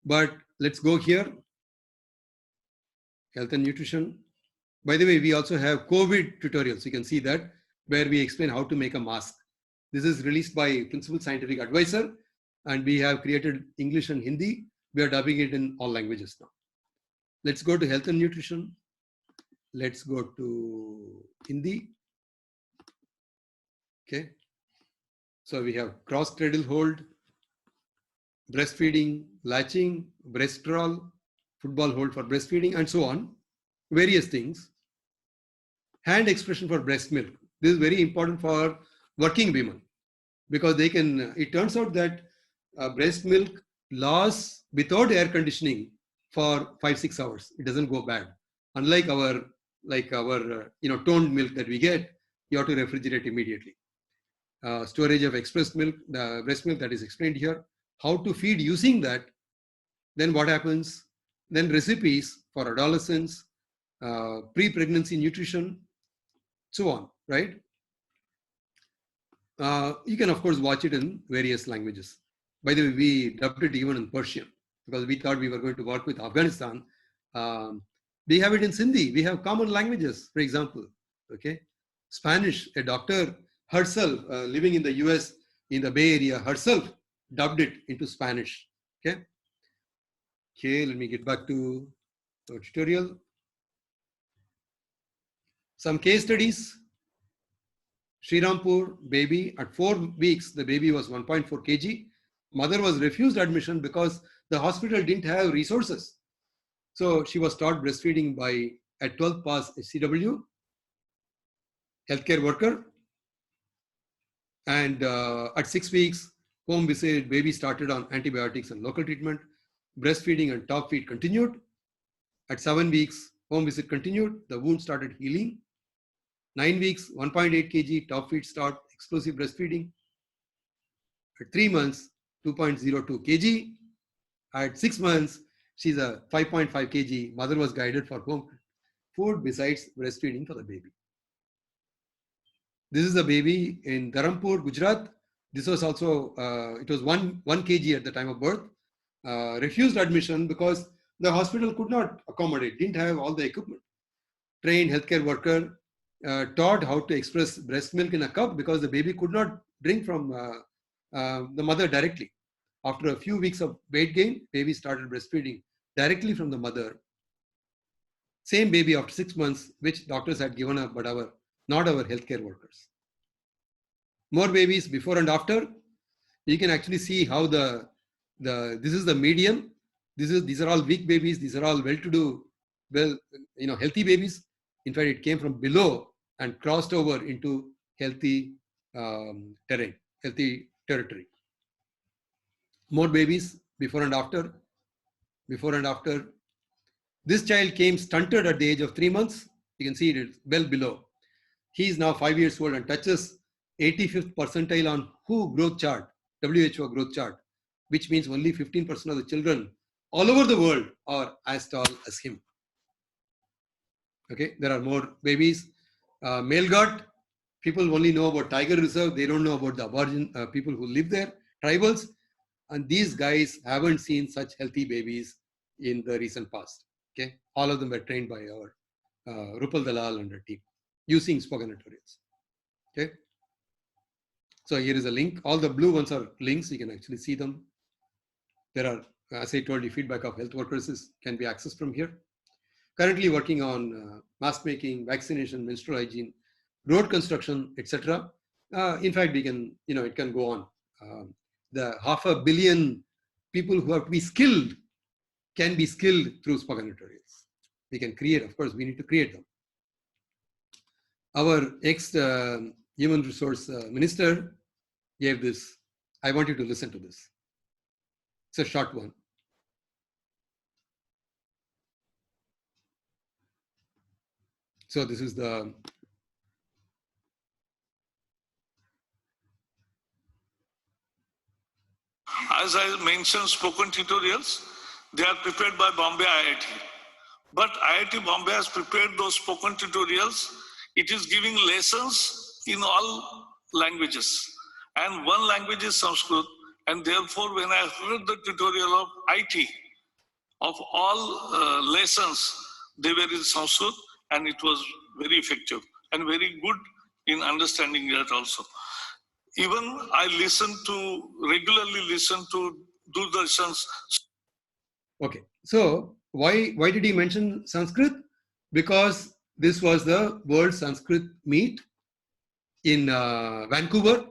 But let's go here. Health and nutrition. By the way, we also have COVID tutorials. You can see that, where we explain how to make a mask. This is released by Principal Scientific Advisor, and we have created English and Hindi. We are dubbing it in all languages now. Let's go to health and nutrition. Let's go to Hindi. Okay. So we have cross cradle hold, breastfeeding, latching, breast roll, football hold for breastfeeding, and so on. Various things. Hand expression for breast milk. This is very important for working women, because they can, it turns out that breast milk lasts without air conditioning for 5-6 hours. It doesn't go bad. Unlike our toned milk that we get, you have to refrigerate immediately. Storage of expressed milk, the breast milk that is explained here. How to feed using that. Then what happens? Then recipes for adolescents, pre-pregnancy nutrition, so on, right? You can, of course, watch it in various languages. By the way, we dubbed it even in Persian, because we thought we were going to work with Afghanistan. We have it in Sindhi. We have common languages, for example. Okay, Spanish, a doctor herself living in the US, in the Bay Area, herself dubbed it into Spanish. Okay, let me get back to the tutorial. Some case studies. Srirampur baby, at 4 weeks, the baby was 1.4 kg. Mother was refused admission because the hospital didn't have resources. So she was taught breastfeeding by a 12th pass HCW, healthcare worker. And at 6 weeks, home visit, baby started on antibiotics and local treatment. Breastfeeding and top feed continued. At 7 weeks, home visit continued. The wound started healing. 9 weeks, 1.8 kg, top feed start, explosive breastfeeding. At 3 months, 2.02 kg. At 6 months, she's a 5.5 kg. Mother was guided for home food besides breastfeeding for the baby. This is a baby in Dharampur, Gujarat. This was also, it was 1 kg at the time of birth. Refused admission because the hospital could not accommodate, didn't have all the equipment. Trained healthcare worker, taught how to express breast milk in a cup because the baby could not drink from the mother directly. After a few weeks of weight gain, baby started breastfeeding directly from the mother. Same baby after 6 months, which doctors had given up, but not our healthcare workers. More babies before and after. You can actually see how this is the median. These are all weak babies. These are all well-to-do, healthy babies. In fact, it came from below and crossed over into healthy terrain, healthy territory. More babies before and after. Before and after. This child came stunted at the age of 3 months. You can see it is well below. He is now 5 years old and touches 85th percentile on WHO growth chart, WHO growth chart, which means only 15% of the children all over the world are as tall as him. Okay, there are more babies. Male guard, people only know about tiger reserve. They don't know about the aborigine people who live there, tribals. And these guys haven't seen such healthy babies in the recent past. Okay, all of them were trained by our Rupal Dalal and her team using spoken tutorials. Okay, so here is a link. All the blue ones are links. You can actually see them. There are, as I told you, feedback of health workers can be accessed from here. Currently working on mask making, vaccination, menstrual hygiene, road construction, etc. In fact, we can, it can go on. The 500 million people who have to be skilled can be skilled through spoken tutorials. We can create, of course, we need to create them. Our ex-human resource minister gave this. I want you to listen to this. It's a short one. So this is the as I mentioned, spoken tutorials, they are prepared by Bombay IIT. But IIT Bombay has prepared those spoken tutorials. It is giving lessons in all languages. And one language is Sanskrit. And therefore, when I heard the tutorial of IT, of all lessons, they were in Sanskrit, and it was very effective and very good in understanding that also. Even I regularly listen to Doordarshan's. Okay, so why did he mention Sanskrit? Because this was the World Sanskrit Meet in Vancouver.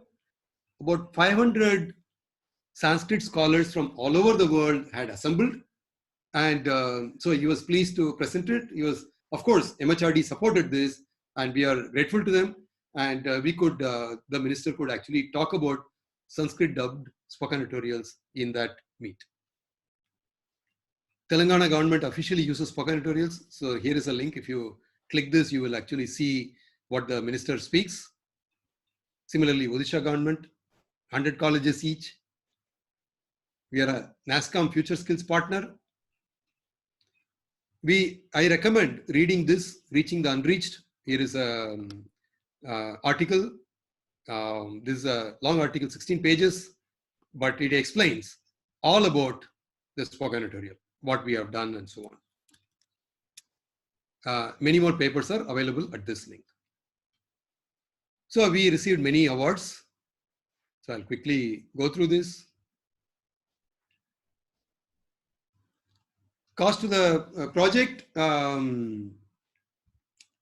About 500 Sanskrit scholars from all over the world had assembled. And so he was pleased to present it. He was, of course, MHRD supported this, and we are grateful to them. And the minister could actually talk about Sanskrit dubbed spoken tutorials in that meet. Telangana government officially uses spoken tutorials. So here is a link. If you click this, you will actually see what the minister speaks. Similarly, Odisha government, 100 colleges each. We are a NASCOM Future Skills partner. I recommend reading this, Reaching the Unreached. Here is a article. This is a long article, 16 pages, but it explains all about the spoken tutorial, what we have done and so on. Many more papers are available at this link. So we received many awards. So I'll quickly go through this. Cost to the project,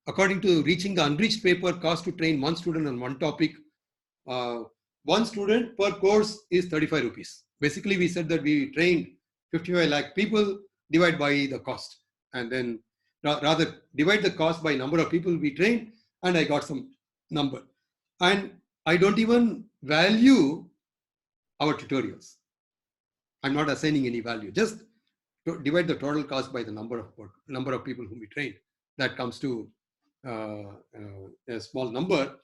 according to Reaching the Unreached paper, cost to train one student on one topic. One student per course is 35 rupees. Basically, we said that we trained 55 lakh people, divide by the cost. And then rather divide the cost by number of people we trained, and I got some number. And I don't even value our tutorials. I'm not assigning any value. Just divide the total cost by the number of people whom we trained. That comes to a small number.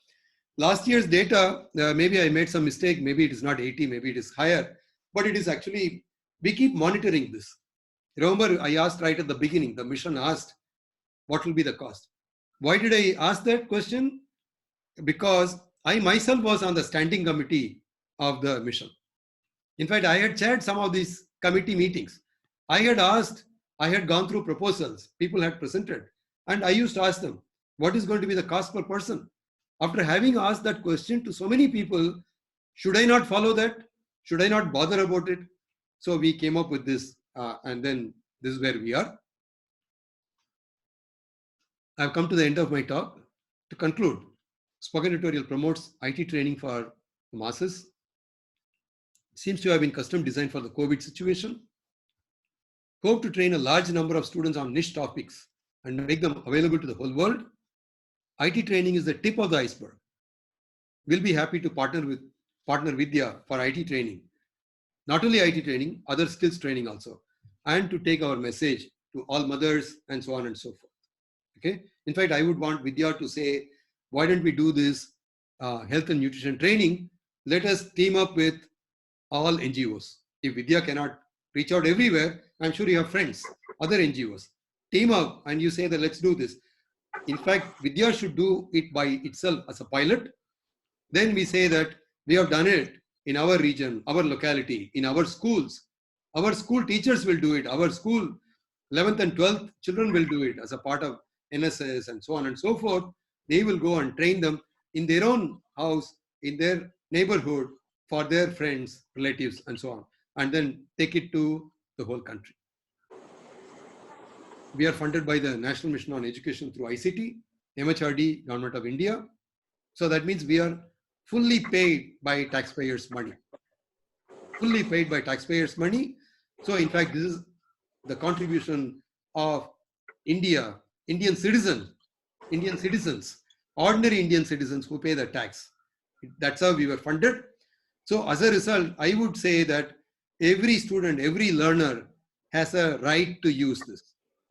Last year's data, maybe I made some mistake. Maybe it is not 80, maybe it is higher. But it is actually, we keep monitoring this. Remember, I asked right at the beginning, the mission asked, what will be the cost? Why did I ask that question? Because I myself was on the standing committee of the mission. In fact, I had chaired some of these committee meetings. I had gone through proposals, people had presented, and I used to ask them, what is going to be the cost per person? After having asked that question to so many people, should I not follow that? Should I not bother about it? So we came up with this, and then this is where we are. I've come to the end of my talk. To conclude, spoken tutorial promotes IT training for the masses. Seems to have been custom designed for the COVID situation. Hope to train a large number of students on niche topics and make them available to the whole world. IT training is the tip of the iceberg. We'll be happy to partner with VIDYA for IT training. Not only IT training, other skills training also, and to take our message to all mothers and so on and so forth. Okay. In fact, I would want VIDYA to say, why don't we do this health and nutrition training? Let us team up with all NGOs. If VIDYA cannot reach out everywhere, I'm sure you have friends, other NGOs. Team up and you say that let's do this. In fact, VIDYA should do it by itself as a pilot. Then we say that we have done it in our region, our locality, in our schools. Our school teachers will do it. Our school 11th and 12th children will do it as a part of NSS and so on and so forth. They will go and train them in their own house, in their neighborhood, for their friends, relatives, and so on, and then take it to the whole country. We are funded by the National Mission on Education through ICT, MHRD, Government of India. So that means we are fully paid by taxpayers' money. Fully paid by taxpayers' money. So in fact, this is the contribution of India, Indian citizens, ordinary Indian citizens who pay the tax. That's how we were funded. So as a result, I would say that every student, every learner has a right to use this.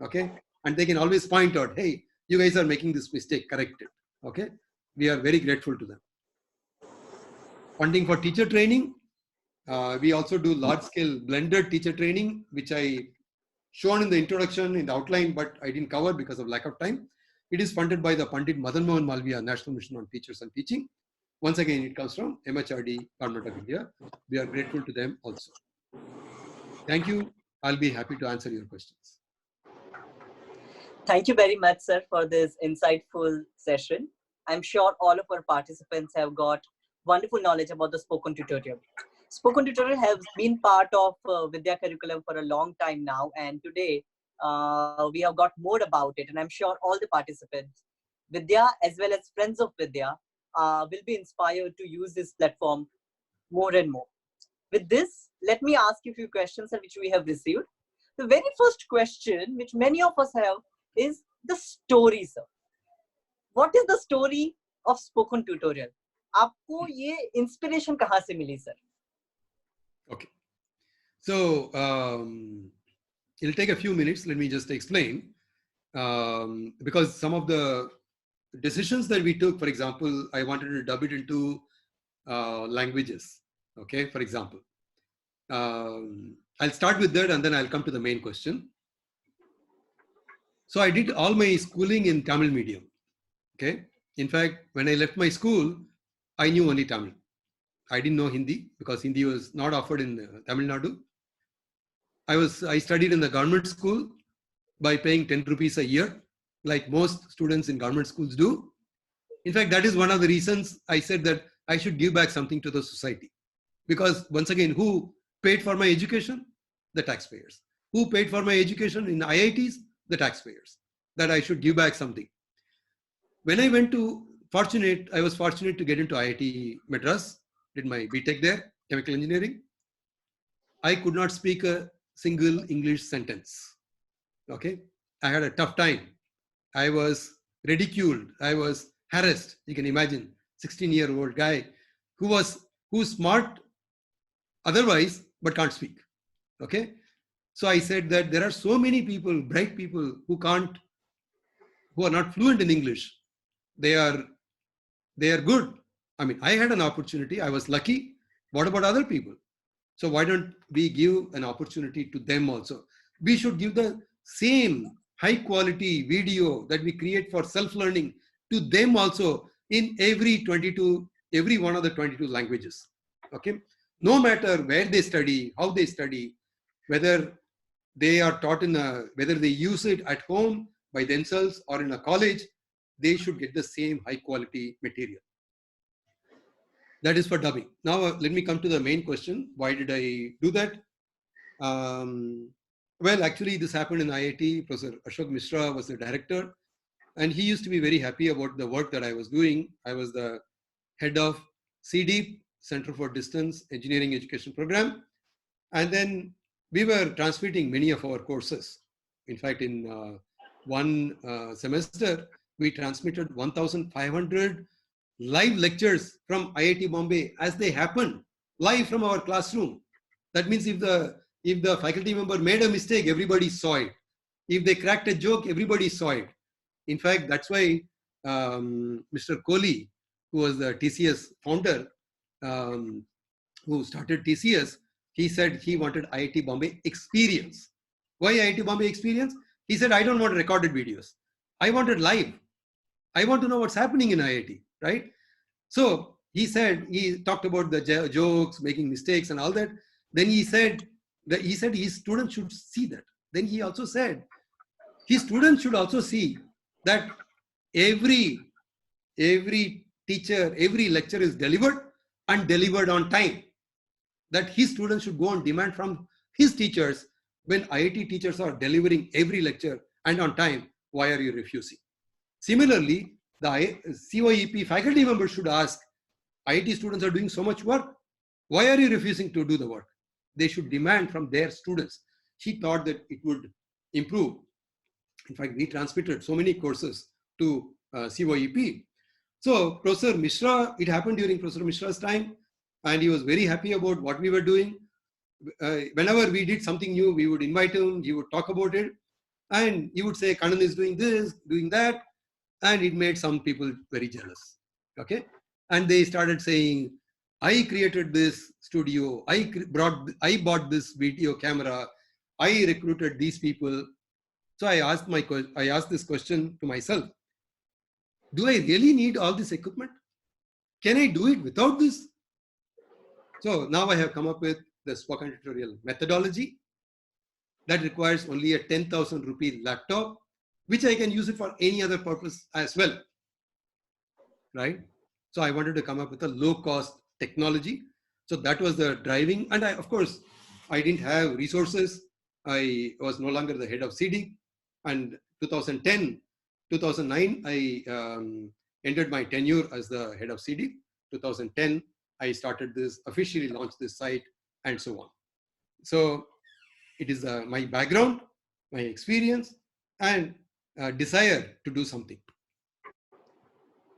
Okay. And they can always point out, hey, you guys are making this mistake, correct it. Okay. We are very grateful to them. Funding for teacher training. We also do large scale blended teacher training, which I shown in the introduction, in the outline, but I didn't cover because of lack of time. It is funded by the Pandit Madan Mohan Malviya National Mission on Teachers and Teaching. Once again, it comes from MHRD, Government of India. We are grateful to them also. Thank you. I'll be happy to answer your questions. Thank you very much, sir, for this insightful session. I'm sure all of our participants have got wonderful knowledge about the spoken tutorial. Spoken tutorial has been part of Vidya curriculum for a long time now, and today we have got more about it, and I'm sure all the participants, Vidya as well as friends of Vidya, will be inspired to use this platform more and more. With this, let me ask you a few questions which we have received. The very first question, which many of us have, is the story, sir. What is the story of spoken tutorial? आपको ये inspiration कहाँ से मिली, sir? Okay. So it'll take a few minutes. Let me just explain. Because some of the decisions that we took, for example, I wanted to dub it into languages. Okay, for example. I'll start with that and then I'll come to the main question. So I did all my schooling in Tamil medium. Okay. In fact, when I left my school, I knew only Tamil. I didn't know Hindi because Hindi was not offered in Tamil Nadu. I studied in the government school by paying 10 rupees a year, like most students in government schools do. In fact, that is one of the reasons I said that I should give back something to the society. Because once again, who paid for my education? The taxpayers. Who paid for my education in IITs? The taxpayers. That I should give back something. When I I was fortunate to get into IIT Madras, did my BTech there, chemical engineering. I could not speak a single English sentence. Okay. I had a tough time. I was ridiculed. I was harassed. You can imagine, 16-year-old guy who's smart otherwise, but can't speak. Okay. So I said that there are so many people, bright people who are not fluent in English. They are good. I mean, I had an opportunity. I was lucky. What about other people? So why don't we give an opportunity to them also? We should give the same high quality video that we create for self-learning to them also in every one of the 22 languages. Okay. No matter where they study, how they study, whether they are taught whether they use it at home by themselves or in a college, they should get the same high quality material. That is for dubbing. Now, let me come to the main question. Why did I do that? Well, actually, this happened in IIT. Professor Ashok Mishra was the director. And he used to be very happy about the work that I was doing. I was the head of CD, Center for Distance Engineering Education Program. And then we were transmitting many of our courses. In fact, in one semester, we transmitted 1,500 live lectures from IIT Bombay as they happened, live from our classroom. That means if the faculty member made a mistake, everybody saw it. If they cracked a joke, everybody saw it. In fact, that's why Mr. Kohli, who was the TCS founder, who started TCS, he said he wanted IIT Bombay experience. Why IIT Bombay experience? He said, I don't want recorded videos. I wanted live. I want to know what's happening in IIT, right? So he talked about the jokes, making mistakes and all that. Then he said his students should see that. Then he also said his students should also see that every teacher, every lecture is delivered and delivered on time. That his students should go on demand from his teachers, when IIT teachers are delivering every lecture and on time, why are you refusing? Similarly, the COEP faculty members should ask, IIT students are doing so much work, why are you refusing to do the work? They should demand from their students. He thought that it would improve. In fact, we transmitted so many courses to COEP. So Professor Mishra, it happened during Professor Mishra's time, and he was very happy about what we were doing. Whenever we did something new, we would invite him, he would talk about it, and he would say, Kannan is doing this, doing that, and it made some people very jealous. Okay, and they started saying, I created this studio, I bought this video camera, I recruited these people. So I asked this question to myself: do I really need all this equipment? Can I do it without this? So now I have come up with the spoken tutorial methodology that requires only a 10,000 rupee laptop, which I can use it for any other purpose as well, right? So I wanted to come up with a low cost technology. So that was the driving. And of course, I didn't have resources. I was no longer the head of CD. And 2010, 2009, I ended my tenure as the head of CD. 2010, I started this, officially launched this site, and so on. So it is my background, my experience, and desire to do something.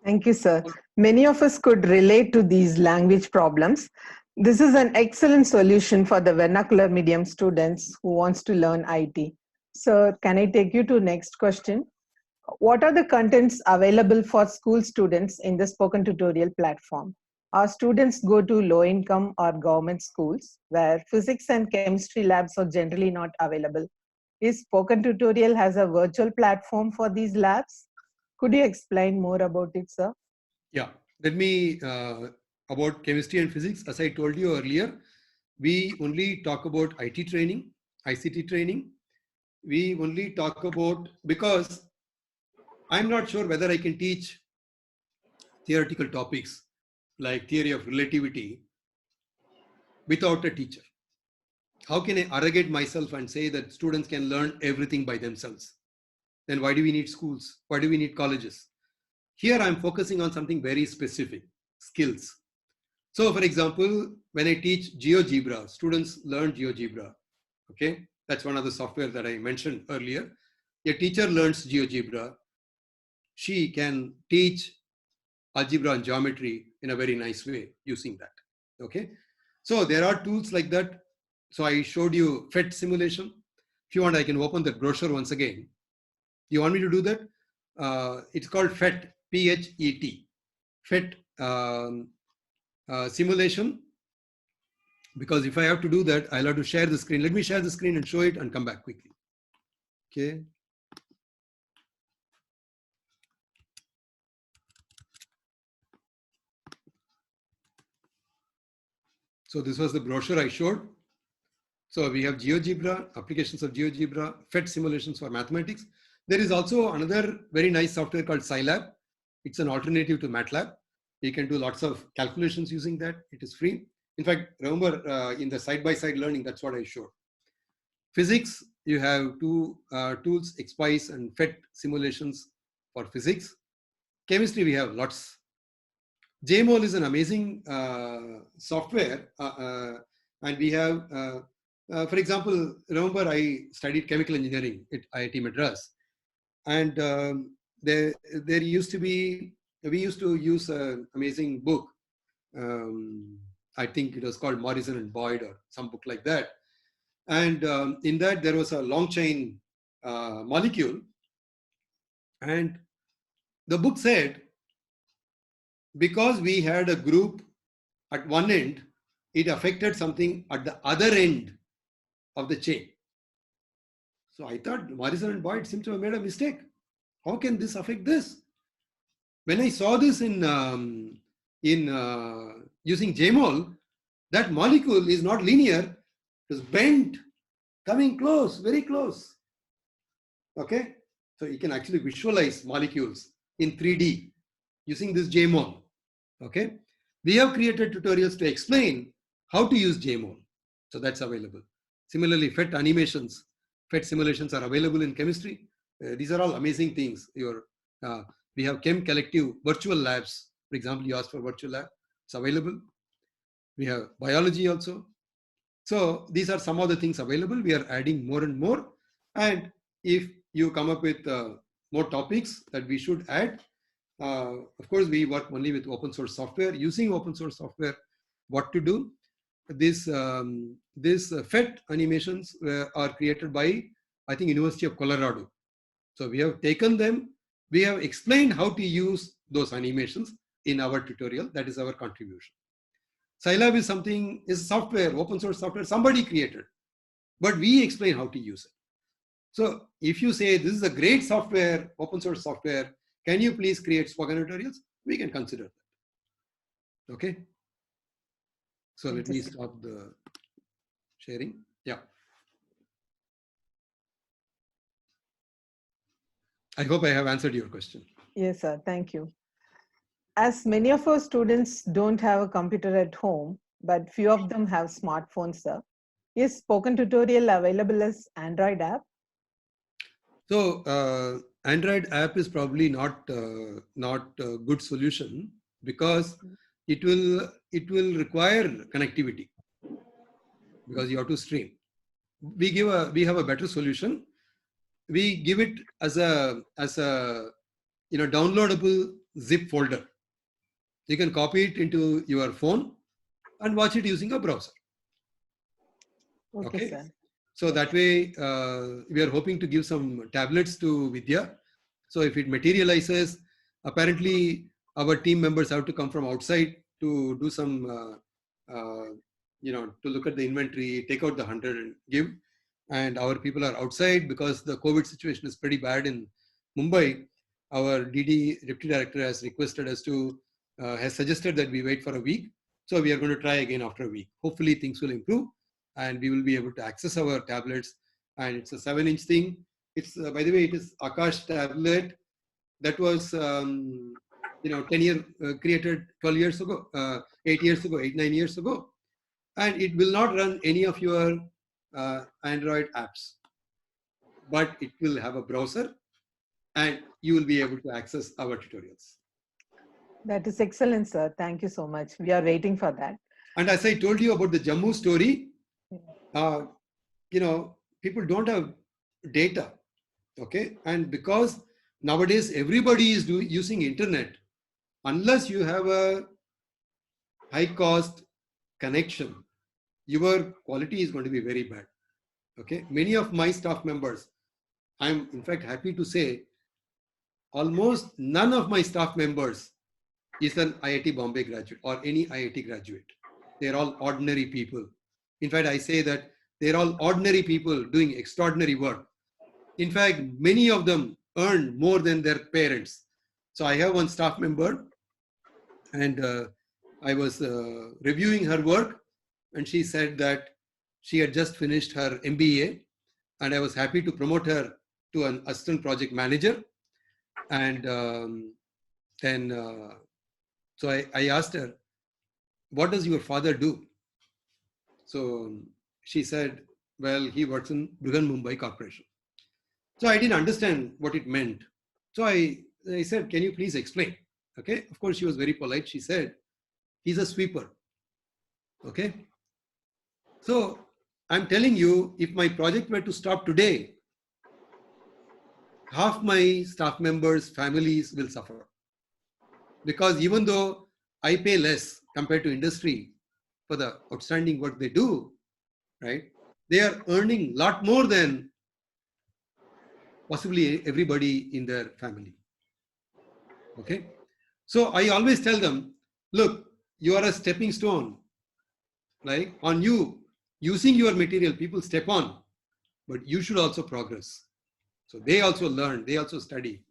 Thank you, sir. Many of us could relate to these language problems. This is an excellent solution for the vernacular medium students who wants to learn IT. Sir, can I take you to next question? What are the contents available for school students in the spoken tutorial platform? Our students go to low-income or government schools where physics and chemistry labs are generally not available. Is spoken tutorial has a virtual platform for these labs? Could you explain more about it, sir? Yeah, let me, about chemistry and physics, as I told you earlier, we only talk about IT training, ICT training. We only talk about, because I'm not sure whether I can teach theoretical topics like theory of relativity without a teacher. How can I arrogate myself and say that students can learn everything by themselves? Then why do we need schools? Why do we need colleges? Here I'm focusing on something very specific, skills. So for example, when I teach GeoGebra, students learn GeoGebra. Okay, that's one of the software that I mentioned earlier. A teacher learns GeoGebra. She can teach algebra and geometry in a very nice way using that. Okay, so there are tools like that. So I showed you PhET simulation. If you want, I can open the brochure once again. You want me to do that? It's called PhET, P-H-E-T, PhET simulation. Because if I have to do that, I'll have to share the screen. Let me share the screen and show it and come back quickly. Okay. So this was the brochure I showed. So we have GeoGebra, applications of GeoGebra, PhET simulations for mathematics. There is also another very nice software called Scilab. It's an alternative to MATLAB. You can do lots of calculations using that. It is free. In fact, remember in the side-by-side learning, that's what I showed. Physics, you have two tools, XPICE and PhET simulations for physics. Chemistry, we have lots. JMOL is an amazing software, and we have, for example, remember I studied chemical engineering at IIT Madras, and there used to be, we used to use an amazing book. I think it was called Morrison and Boyd or some book like that. And in that there was a long chain molecule, and the book said, because we had a group at one end, it affected something at the other end of the chain. So I thought Morrison and Boyd seem to have made a mistake. How can this affect this? When I saw this in using JMOL, that molecule is not linear, it is bent, coming close, very close. Okay, so you can actually visualize molecules in 3D using this JMOL. Okay, we have created tutorials to explain how to use JMOL, so that's available. Similarly, PhET animations, PhET simulations are available in chemistry. These are all amazing things. We have Chem Collective virtual labs. For example, you ask for virtual lab, it's available. We have biology also. So these are some of the things available. We are adding more and more. And if you come up with more topics that we should add, of course, we work only with open source software. Using open source software, what to do? This PhET animations are created by, I think, University of Colorado. So we have taken them. We have explained how to use those animations in our tutorial. That is our contribution. Scilab is something, is software, open source software, somebody created, but we explain how to use it. So if you say this is a great software, open source software, can you please create spoken tutorials? We can consider that. Okay. So let me stop the sharing. Yeah. I hope I have answered your question. Yes, sir. Thank you. As many of our students don't have a computer at home, but few of them have smartphones, sir. Is spoken tutorial available as Android app? So Android app is probably not a good solution, because it will require connectivity, because you have to stream. We have a better solution. We give it as a downloadable zip folder. You can copy it into your phone and watch it using a browser. Okay, sir. So that way, we are hoping to give some tablets to Vidya. So if it materializes, apparently our team members have to come from outside to do some, to look at the inventory, take out the 100 and give. And our people are outside because the COVID situation is pretty bad in Mumbai. Our Deputy Director has requested us to, has suggested that we wait for a week. So we are going to try again after a week. Hopefully things will improve and we will be able to access our tablets. And it's a 7-inch thing. It's, by the way, it is Aakash tablet that was, 10-year created 12 years ago, 8 years ago, 9 years ago. And it will not run any of your Android apps, but it will have a browser and you will be able to access our tutorials. That is excellent, sir. Thank you so much. We are waiting for that. And as I told you about the Jammu story, people don't have data, okay? And because nowadays everybody is using internet, unless you have a high cost connection, your quality is going to be very bad, okay? Many of my staff members, I'm in fact happy to say, almost none of my staff members is an IIT Bombay graduate or any IIT graduate. They're all ordinary people. In fact, I say that they're all ordinary people doing extraordinary work. In fact, many of them earn more than their parents. So I have one staff member and I was reviewing her work and she said that she had just finished her MBA and I was happy to promote her to an assistant project manager. And so I asked her, what does your father do? So she said, well, he works in Brihan Mumbai Corporation. So I didn't understand what it meant. So I I said, can you please explain? Okay. Of course, she was very polite. She said, he's a sweeper. Okay. So I'm telling you, if my project were to stop today, half my staff members' families will suffer. Because even though I pay less compared to industry for the outstanding work they do, right? They are earning a lot more than possibly everybody in their family. Okay. So I always tell them, look, you are a stepping stone. Like on you, using your material, people step on, but you should also progress. So they also learn, they also study,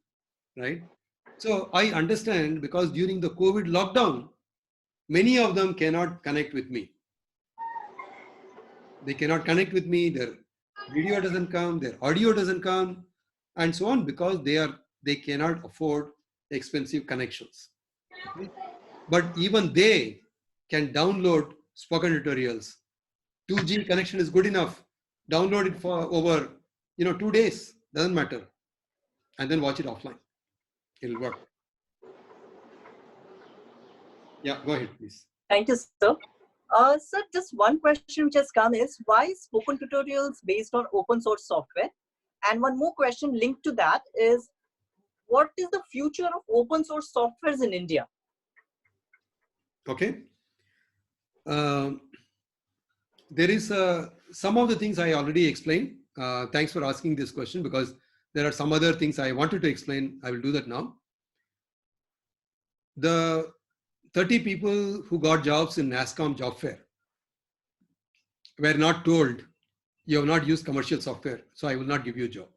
right? So I understand because during the COVID lockdown, many of them cannot connect with me. They cannot connect with me, their video doesn't come, their audio doesn't come, and so on, because they cannot afford expensive connections. Okay? But even they can download spoken tutorials. 2G connection is good enough. Download it for over 2 days, doesn't matter. And then watch it offline. It'll work. Yeah, go ahead, please. Thank you, sir. Sir, just one question which has come is, why spoken tutorials based on open source software? And one more question linked to that is, what is the future of open source softwares in India? Okay. There is some of the things I already explained. Thanks for asking this question, because there are some other things I wanted to explain. I will do that now. The 30 people who got jobs in NASSCOM job fair were not told, you have not used commercial software, so I will not give you a job.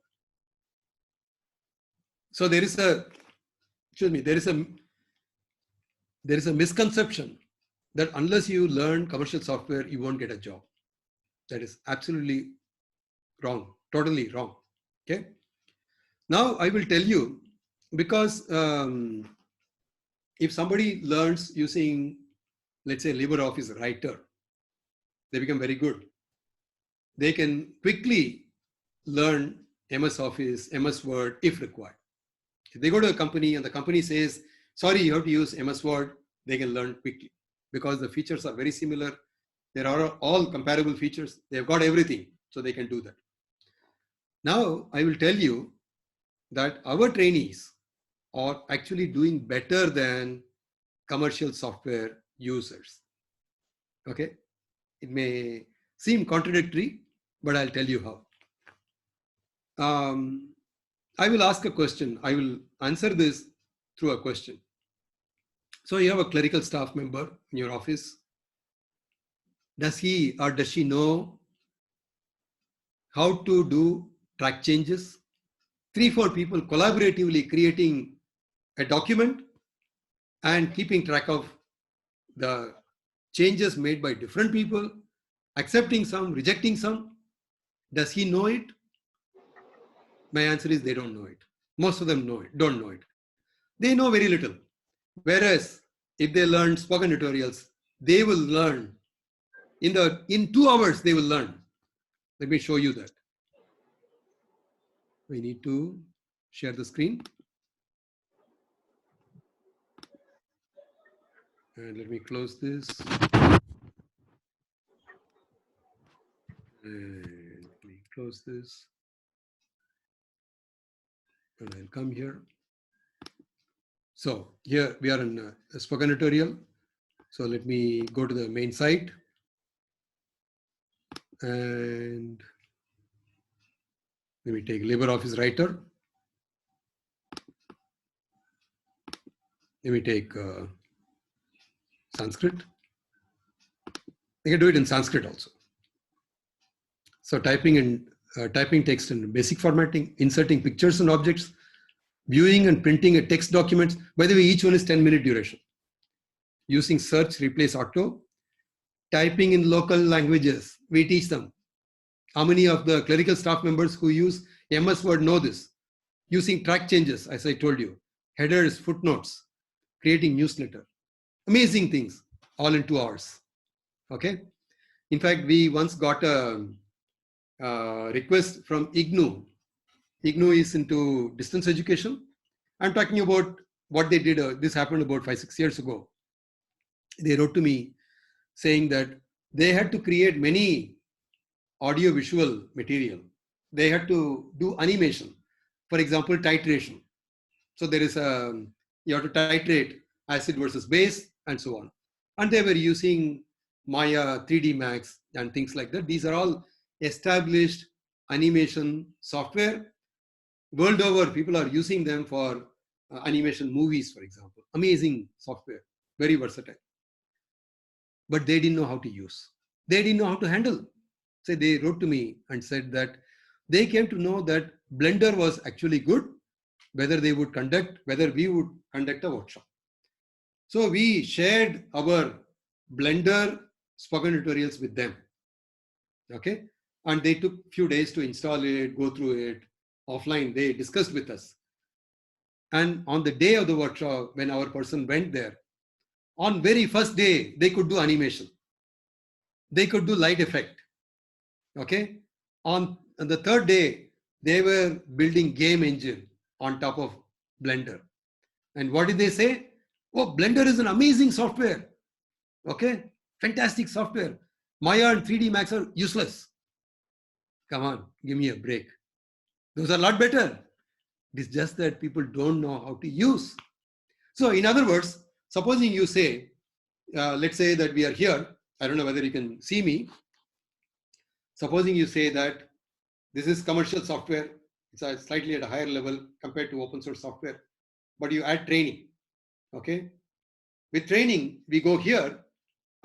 So there is a misconception that unless you learn commercial software, you won't get a job. That is absolutely wrong, totally wrong. Okay. Now I will tell you, because if somebody learns using, let's say, LibreOffice Writer, they become very good. They can quickly learn MS Office, MS Word if required. If they go to a company and the company says, sorry, you have to use MS Word, they can learn quickly because the features are very similar. There are all comparable features. They've got everything, so they can do that. Now, I will tell you that our trainees are actually doing better than commercial software users. Okay. It may seem contradictory, but I'll tell you how. I will ask a question. I will answer this through a question. So you have a clerical staff member in your office. Does he or does she know how to do track changes? 3-4 people collaboratively creating a document and keeping track of the changes made by different people, accepting some, rejecting some. Does he know it? My answer is they don't know it. Most of them don't know it. They know very little. Whereas if they learn spoken tutorials, they will learn. In 2 hours, they will learn. Let me show you that. We need to share the screen. And let me close this. And let me close this. And I'll come here. So here we are in a spoken tutorial. So let me go to the main site. And let me take LibreOffice Writer. Let me take Sanskrit. I can do it in Sanskrit also. So typing text in basic formatting, inserting pictures and objects, viewing and printing a text documents. By the way, each one is 10-minute duration. Using search, replace auto, typing in local languages. We teach them. How many of the clerical staff members who use MS Word know this? Using track changes, as I told you, headers, footnotes, creating newsletter. Amazing things, all in 2 hours. Okay. In fact, we once got a request from IGNOU. IGNOU is into distance education, I'm talking about what they did. This happened about 5-6 years ago. They wrote to me saying that they had to create many audio-visual material. They had to do animation. For example, titration. So there is you have to titrate acid versus base and so on. And they were using Maya, 3D Max and things like that. These are all established animation software. World over, people are using them for animation movies, for example. Amazing software, very versatile. But they didn't know how to use. They didn't know how to handle. So they wrote to me and said that they came to know that Blender was actually good, whether we would conduct a workshop. So we shared our Blender spoken tutorials with them. Okay. And they took few days to install it, go through it. Offline, they discussed with us. And on the day of the workshop, when our person went there, on very first day, they could do animation. They could do light effect. Okay. On the third day, they were building game engine on top of Blender. And what did they say? Oh, Blender is an amazing software. Okay. Fantastic software. Maya and 3D Max are useless. Come on, give me a break. Those are a lot better. It's just that people don't know how to use. So in other words, supposing you say, let's say that we are here. I don't know whether you can see me. Supposing you say that this is commercial software. It's slightly at a higher level compared to open source software. But you add training. Okay. With training, we go here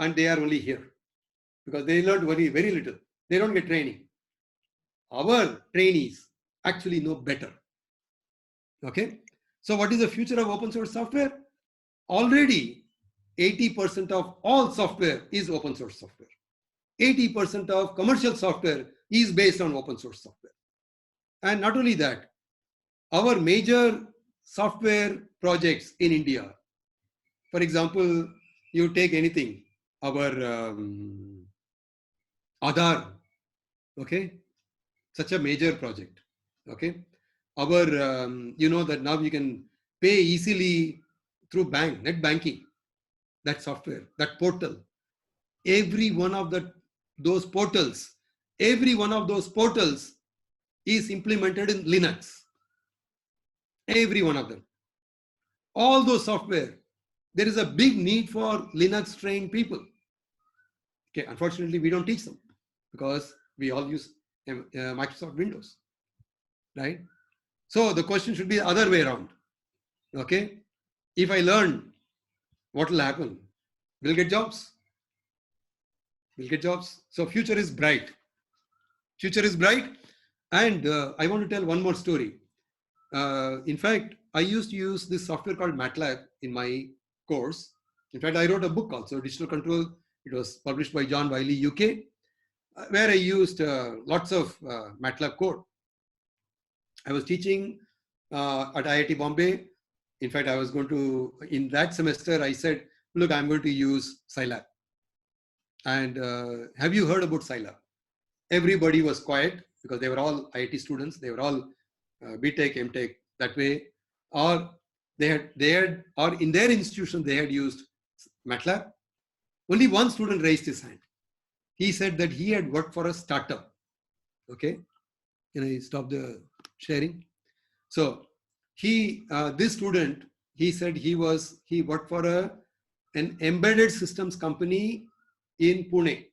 and they are only here because they learned very little. They don't get training. Our trainees actually know better. Okay. So what is the future of open source software? Already 80% of all software is open source software. 80% of commercial software is based on open source software. And not only that, our major software projects in India, for example, you take anything, our Aadhaar, okay, such a major project, okay. Our, you know that now you can pay easily through net banking, that software, that portal. Every one of those portals is implemented in Linux. Every one of them. All those software, there is a big need for Linux trained people. Okay, unfortunately, we don't teach them because we all use Microsoft Windows, right? So the question should be the other way around. Okay, if I learn, what will happen? We'll get jobs. We'll get jobs. So future is bright. Future is bright. And I want to tell one more story. In fact, I used to use this software called MATLAB in my course. In fact, I wrote a book also, Digital Control. It was published by John Wiley, UK, where I used lots of MATLAB code. I was teaching at IIT Bombay. In fact, I was going to, in that semester, I said, look, I'm going to use Scilab. And have you heard about Scilab? Everybody was quiet because they were all IIT students. They were all BTech, MTech, that way. Or or in their institution, they had used MATLAB. Only one student raised his hand. He said that he had worked for a startup. Okay. Can I stop the sharing? So this student, he said he worked for an embedded systems company in Pune.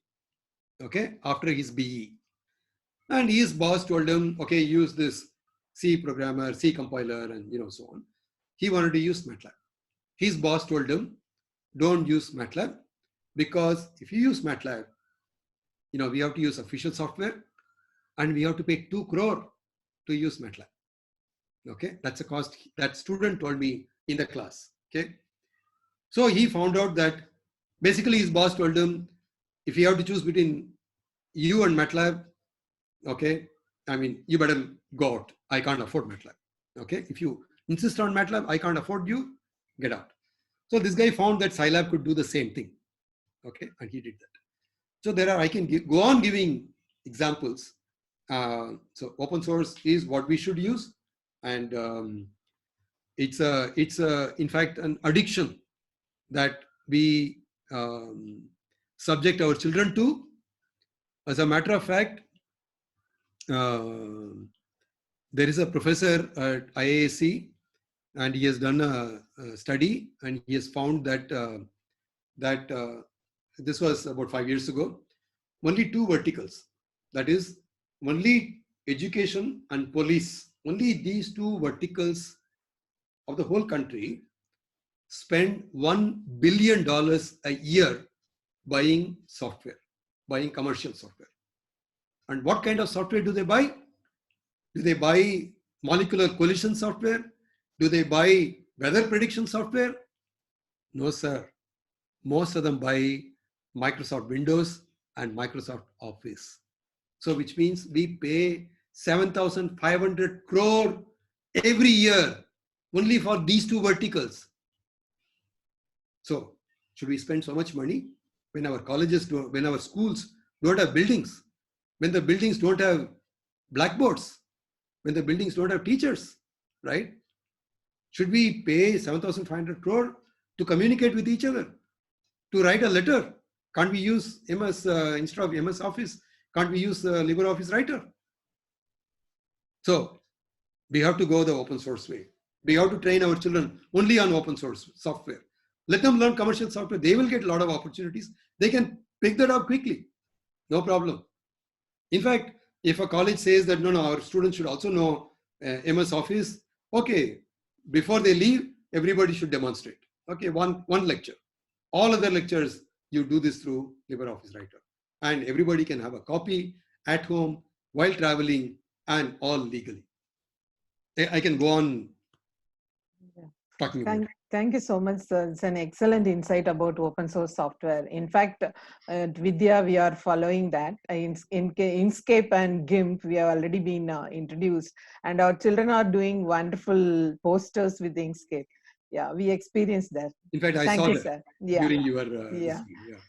Okay. After his BE. And his boss told him, okay, use this C programmer, C compiler, and so on. He wanted to use MATLAB. His boss told him, don't use MATLAB, because if you use MATLAB, we have to use official software and we have to pay 2 crore to use MATLAB. Okay, that's a cost that student told me in the class. Okay, so he found out that basically his boss told him, if you have to choose between you and MATLAB, okay, I mean, you better go out. I can't afford MATLAB. Okay, if you insist on MATLAB, I can't afford you, get out. So this guy found that Scilab could do the same thing. Okay, and he did that. So I can go on giving examples. So open source is what we should use. And it's in fact an addiction that we subject our children to. As a matter of fact, there is a professor at IISc, and he has done a study, and he has found that this was about 5 years ago. Only two verticals, that is, only education and police, only these two verticals of the whole country spend $1 billion a year buying software, buying commercial software. And what kind of software do they buy? Do they buy molecular collision software? Do they buy weather prediction software? No, sir. Most of them buy Microsoft Windows and Microsoft Office. So which means we pay 7,500 crore every year only for these two verticals. So should we spend so much money when our colleges, when our schools don't have buildings, when the buildings don't have blackboards, when the buildings don't have teachers, right? Should we pay 7,500 crore to communicate with each other, to write a letter? Can't we use MS instead of MS Office? Can't we use LibreOffice Writer? So we have to go the open source way. We have to train our children only on open source software. Let them learn commercial software. They will get a lot of opportunities. They can pick that up quickly. No problem. In fact, if a college says that, no, our students should also know MS Office, okay, before they leave, everybody should demonstrate. Okay, one lecture. All other lectures, you do this through LibreOffice Writer. And everybody can have a copy at home, while traveling, and all legally. I can go on talking about it. Thank you so much, sir. It's an excellent insight about open source software. In fact, at Vidya, we are following that. In Inkscape and GIMP, we have already been introduced, and our children are doing wonderful posters with Inkscape. Yeah, we experienced that. In fact, I saw that sir. during your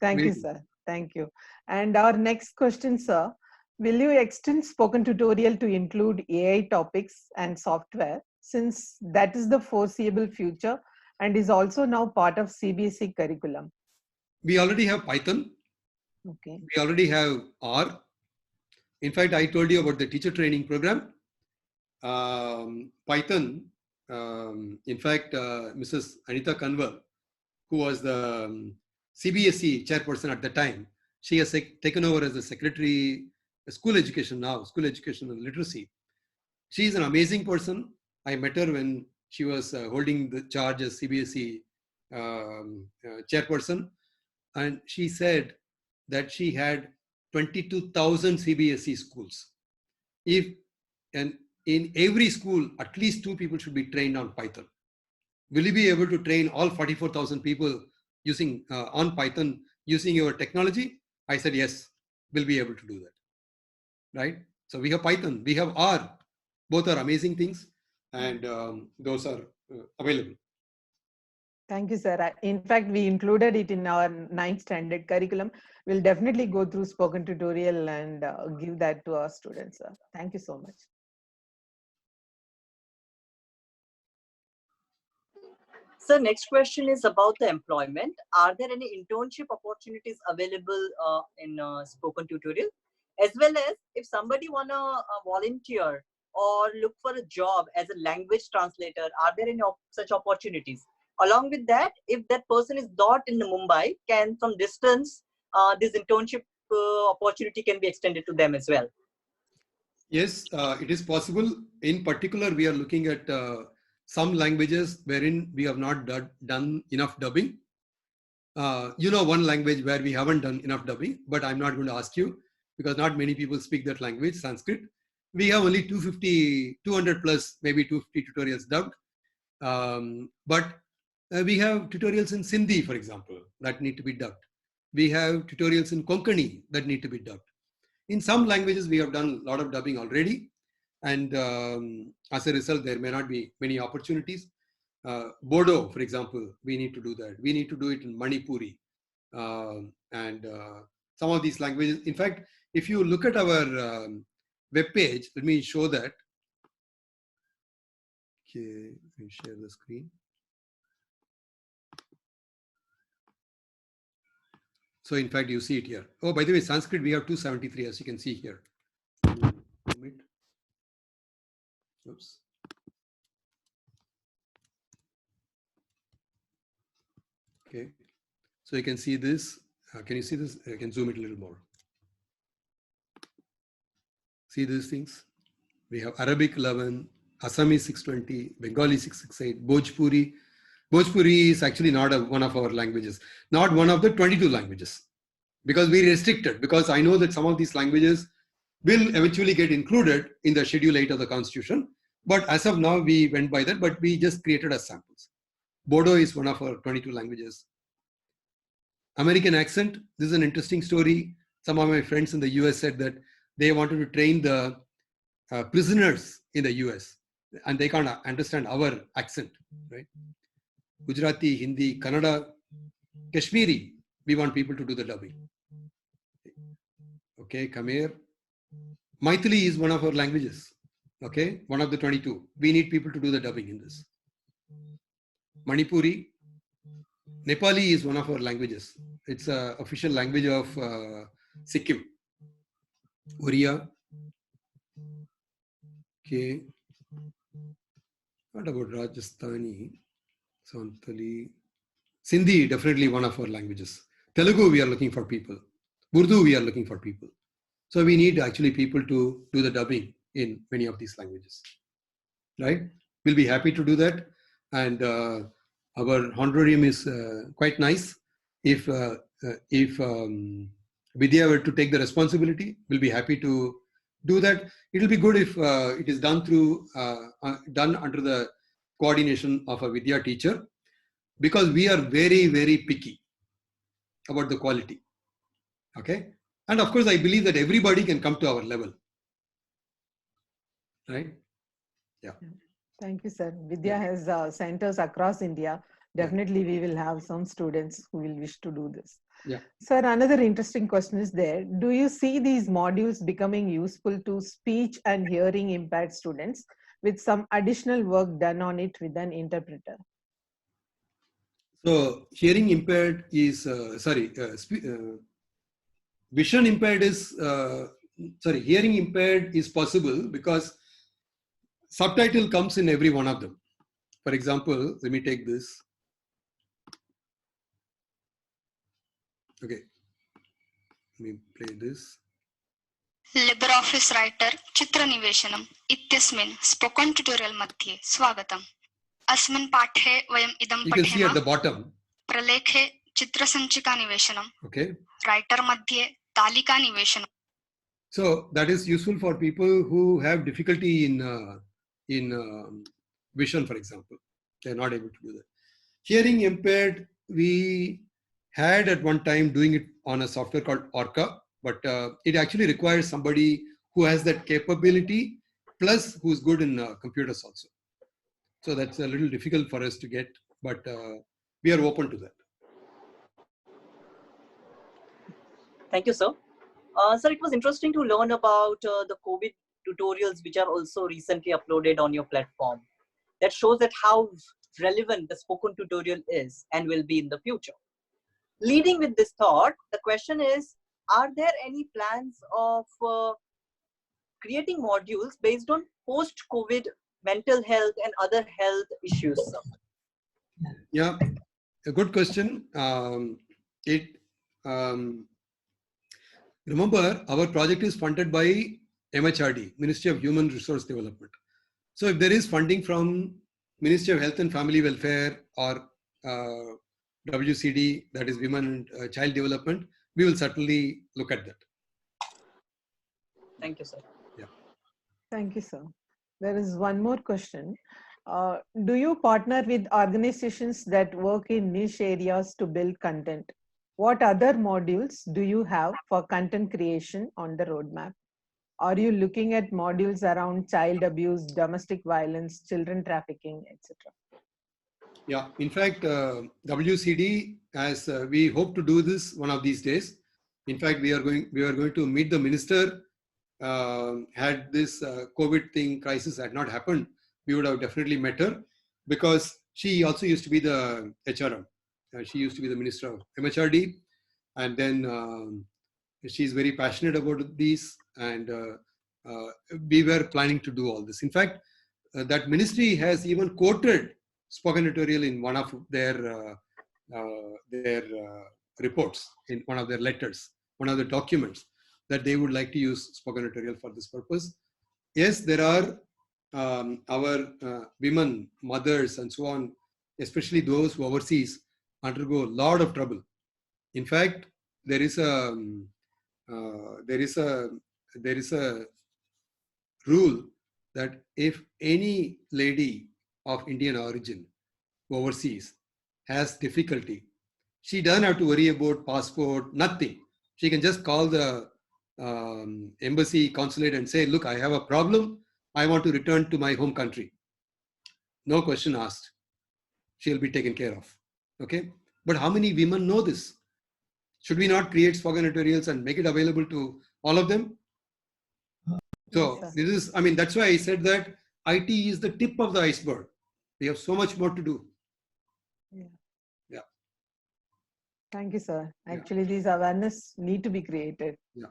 Thank you, sir. Thank you. And our next question, sir. Will you extend spoken tutorial to include AI topics and software, since that is the foreseeable future and is also now part of CBSE curriculum? We already have Python. Okay. We already have R. In fact, I told you about the teacher training program. Python, in fact, Mrs. Anita Kanwal, who was the CBSE chairperson at the time, she has taken over as the secretary, school education now, school education and literacy. She is an amazing person. I met her when she was holding the charge as CBSE chairperson. And she said that she had 22,000 CBSE schools. And in every school, at least 2 people should be trained on Python. Will you be able to train all 44,000 people using on Python using your technology? I said, yes, we'll be able to do that. Right? So we have Python, we have R. Both are amazing things, and those are available. Thank you, sir. In fact, we included it in our 9th standard curriculum. We'll definitely go through spoken tutorial and give that to our students, sir. Thank you so much. So next question is about the employment. Are there any internship opportunities available in spoken tutorial? As well as if somebody wanna volunteer or look for a job as a language translator, are there any such opportunities? Along with that, if that person is not in the Mumbai, can from distance, this internship opportunity can be extended to them as well? Yes, it is possible. In particular, we are looking at some languages wherein we have not done enough dubbing. One language where we haven't done enough dubbing, but I'm not going to ask you because not many people speak that language, Sanskrit. We have only 200 plus, maybe 250 tutorials dubbed. But we have tutorials in Sindhi, for example, that need to be dubbed. We have tutorials in Konkani that need to be dubbed. In some languages, we have done a lot of dubbing already. And as a result, there may not be many opportunities. Bodo, for example, we need to do that. We need to do it in Manipuri. And some of these languages. In fact, if you look at our web page, let me show that. Okay, let me share the screen. So in fact, you see it here. Oh, by the way, Sanskrit, we have 273, as you can see here. Oops. Okay, so you can see this. Can you see this? I can zoom it a little more. See these things? We have Arabic 11, Assamese 620, Bengali 668, Bhojpuri. Bhojpuri is actually not one of our languages, not one of the 22 languages, because we restricted, because I know that some of these languages will eventually get included in the Schedule 8 of the Constitution. But as of now, we went by that, but we just created as samples. Bodo is one of our 22 languages. American accent, this is an interesting story. Some of my friends in the US said that they wanted to train the prisoners in the US and they can't understand our accent, right? Gujarati, Hindi, Kannada, Kashmiri, we want people to do the dubbing. Okay, Khmer. Maithili is one of our languages, okay, one of the 22. We need people to do the dubbing in this. Manipuri, Nepali is one of our languages. It's an official language of Sikkim. Oriya. Okay. What about Rajasthani? Santali. Sindhi, definitely one of our languages. Telugu, we are looking for people. Urdu, we are looking for people. So we need actually people to do the dubbing in many of these languages, right? We'll be happy to do that. And our honorarium is quite nice. If Vidya were to take the responsibility, we'll be happy to do that. It'll be good if it is done through, done under the coordination of a Vidya teacher, because we are very, very picky about the quality. Okay. And of course, I believe that everybody can come to our level. Right? Yeah. Thank you, sir. Vidya has centers across India. Definitely, we will have some students who will wish to do this. Yeah. Sir, another interesting question is there. Do you see these modules becoming useful to speech and hearing impaired students with some additional work done on it with an interpreter? So hearing impaired is, vision impaired is, hearing impaired is possible because subtitle comes in every one of them. For example, let me take this. Okay, let me play this. LibreOffice Writer चित्रनिवेशनम् इत्यस्मिन् spoken tutorial मध्ये स्वागतम्। अस्मिन् पाठे वयम् इदं You can see at the bottom. प्रलेखे चित्रसञ्चिका निवेशनम्, okay, writer मध्ये तालिका निवेशनम्. So that is useful for people who have difficulty in vision, for example. They are not able to do that. Hearing impaired, we had at one time doing it on a software called Orca, but it actually requires somebody who has that capability plus who's good in computers also. So that's a little difficult for us to get, but we are open to that. Thank you, sir. Sir, it was interesting to learn about the COVID tutorials which are also recently uploaded on your platform. That shows that how relevant the spoken tutorial is and will be in the future. Leading with this thought, the question is, are there any plans of creating modules based on post-COVID mental health and other health issues, sir? Yeah, a good question. Remember, our project is funded by MHRD, Ministry of Human Resource Development. So if there is funding from Ministry of Health and Family Welfare or WCD, that is Women and Child Development, we will certainly look at that. Thank you, sir. Yeah. Thank you, sir. There is one more question. Do you partner with organizations that work in niche areas to build content? What other modules do you have for content creation on the roadmap? Are you looking at modules around child abuse, domestic violence, children trafficking, etc.? Yeah, in fact, WCD, as we hope to do this one of these days. In fact, we are going to meet the minister. Had this COVID crisis had not happened, we would have definitely met her, because she also used to be the HRM. She used to be the Minister of MHRD, and then she's very passionate about these, and we were planning to do all this. In fact, that ministry has even quoted spoken tutorial in one of their reports, in one of their letters, one of the documents, that they would like to use spoken tutorial for this purpose. Yes, there are our women, mothers, and so on, especially those who overseas, undergo a lot of trouble. In fact, there is a rule that if any lady of Indian origin overseas has difficulty, she doesn't have to worry about passport, nothing. She can just call the embassy, consulate, and say, look, I have a problem. I want to return to my home country. No question asked. She'll be taken care of. Okay. But how many women know this? Should we not create spoken tutorials and make it available to all of them? So this is, I mean, that's why I said that IT is the tip of the iceberg. We have so much more to do. Yeah. Thank you, sir. Actually, these awareness need to be created. Yeah.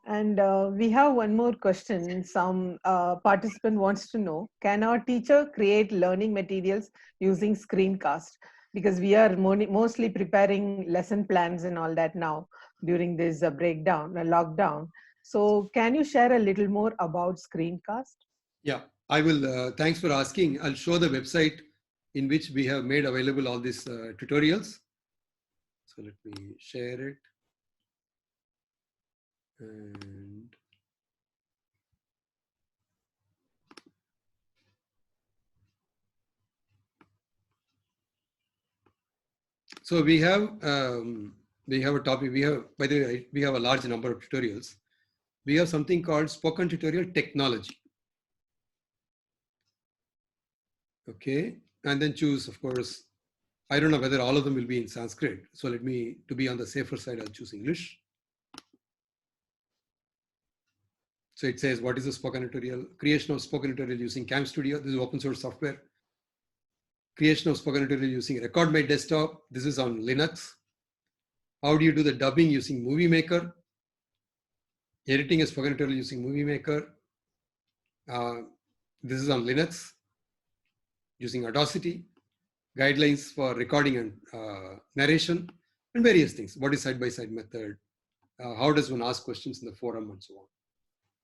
And we have one more question. Some participant wants to know, can our teacher create learning materials using screencast? Because we are mostly preparing lesson plans and all that now during this lockdown. So can you share a little more about screencast? Yeah, I will. Thanks for asking. I'll show the website in which we have made available all these tutorials. So let me share it. And so we have a topic. We have, by the way, we have a large number of tutorials. We have something called spoken tutorial technology. Okay, and then choose, of course. I don't know whether all of them will be in Sanskrit. So let me, to be on the safer side, I'll choose English. So it says, what is a spoken tutorial? Creation of spoken tutorial using Cam Studio. This is open source software. Creation of spoken tutorial using Record My Desktop. This is on Linux. How do you do the dubbing using Movie Maker? Editing a spoken tutorial using Movie Maker. This is on Linux using Audacity. Guidelines for recording and narration, and various things. What is side-by-side method? How does one ask questions in the forum, and so on?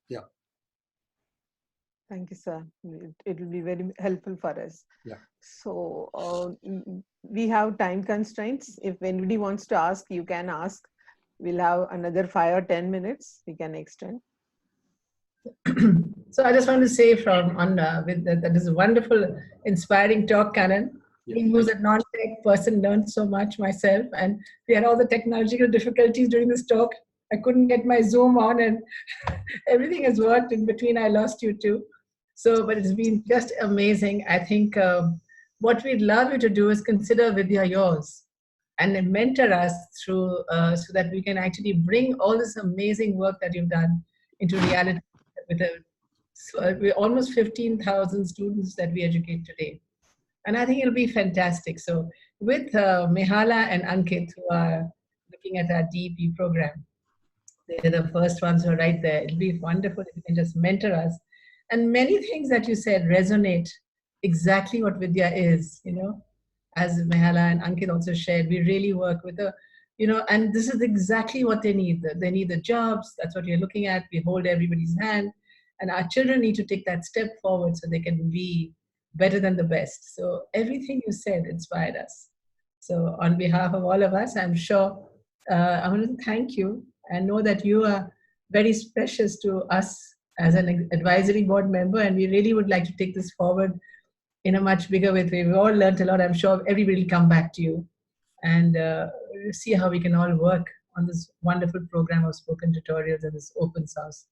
Yeah. Thank you, sir. It will be very helpful for us. Yeah. So we have time constraints. If anybody wants to ask, you can ask. We'll have another 5 or 10 minutes. We can extend. So I just want to say that is a wonderful, inspiring talk, Kannan. Me, who's a non-tech person, learned so much myself, and we had all the technological difficulties during this talk. I couldn't get my Zoom on, and everything has worked. In between, I lost you too. So, but it's been just amazing. I think what we'd love you to do is consider Vidya yours and mentor us through so that we can actually bring all this amazing work that you've done into reality. We're almost 15,000 students that we educate today. And I think it'll be fantastic. So with Mehala and Ankit, who are looking at our DEP program, they're the first ones who are right there. It'll be wonderful if you can just mentor us. And many things that you said resonate exactly what Vidya is, you know, as Mehala and Ankit also shared, we really work with the, you know, and this is exactly what they need. They need the jobs. That's what you're looking at. We hold everybody's hand. And our children need to take that step forward so they can be better than the best. So everything you said inspired us. So on behalf of all of us, I'm sure I want to thank you and know that you are very precious to us as an advisory board member, and we really would like to take this forward in a much bigger way. We've all learned a lot. I'm sure everybody will come back to you and see how we can all work on this wonderful program of spoken tutorials and this open source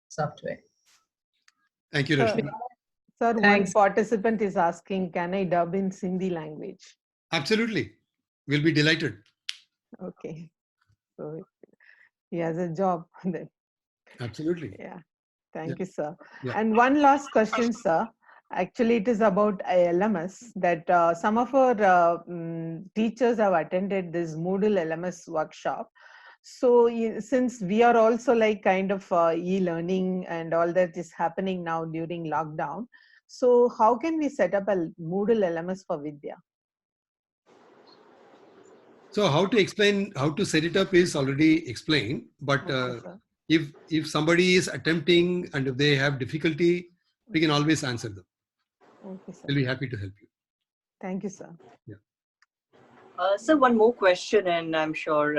software. Thank you, Rashmi. Sir, one participant is asking, can I dub in Sindhi language? Absolutely. We'll be delighted. Okay. So he has a job then. Absolutely. Yeah. Thank you, sir. Yeah. And one last question, sir. Actually, it is about LMS that some of our teachers have attended this Moodle LMS workshop. So since we are also like kind of e-learning and all that is happening now during lockdown, so how can we set up a Moodle LMS for Vidya? So how to explain, how to set it up is already explained, but if somebody is attempting and if they have difficulty, we can always answer them. Okay, sir. We'll be happy to help you. Thank you, sir. Yeah. So one more question, and I'm sure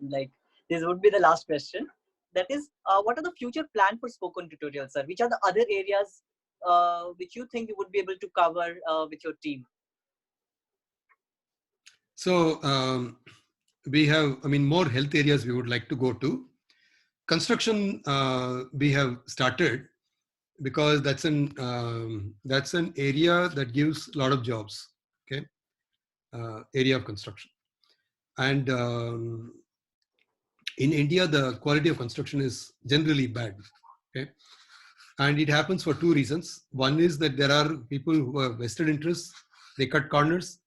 like this would be the last question. That is, what are the future plans for spoken tutorials, sir? Which are the other areas which you think you would be able to cover with your team? So we have, I mean, more health areas we would like to go to. Construction we have started because that's an area that gives a lot of jobs. Okay, area of construction, and in India the quality of construction is generally bad. Okay, and it happens for two reasons. One is that there are people who have vested interests; they cut corners.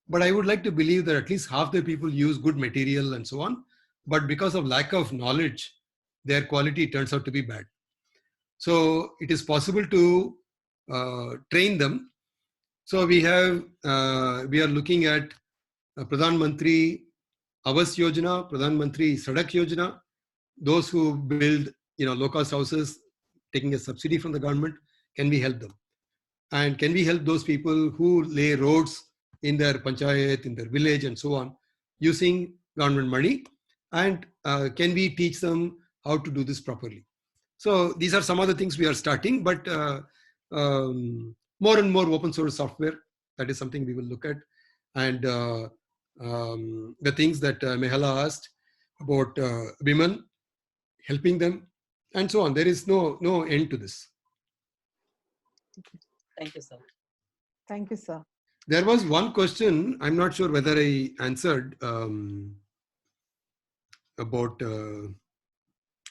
But I would like to believe that at least half the people use good material and so on. But because of lack of knowledge, their quality turns out to be bad. So it is possible to train them. So we are looking at Pradhan Mantri Awas Yojana, Pradhan Mantri Sadak Yojana. Those who build low-cost houses, taking a subsidy from the government, can we help them? And can we help those people who lay roads in their panchayat, in their village and so on, using government money? And can we teach them how to do this properly? So these are some of the things we are starting, but more and more open source software, that is something we will look at. And the things that Mehala asked about women, helping them, and so on. There is no end to this. Thank you, sir. Thank you, sir. There was one question, I'm not sure whether I answered about,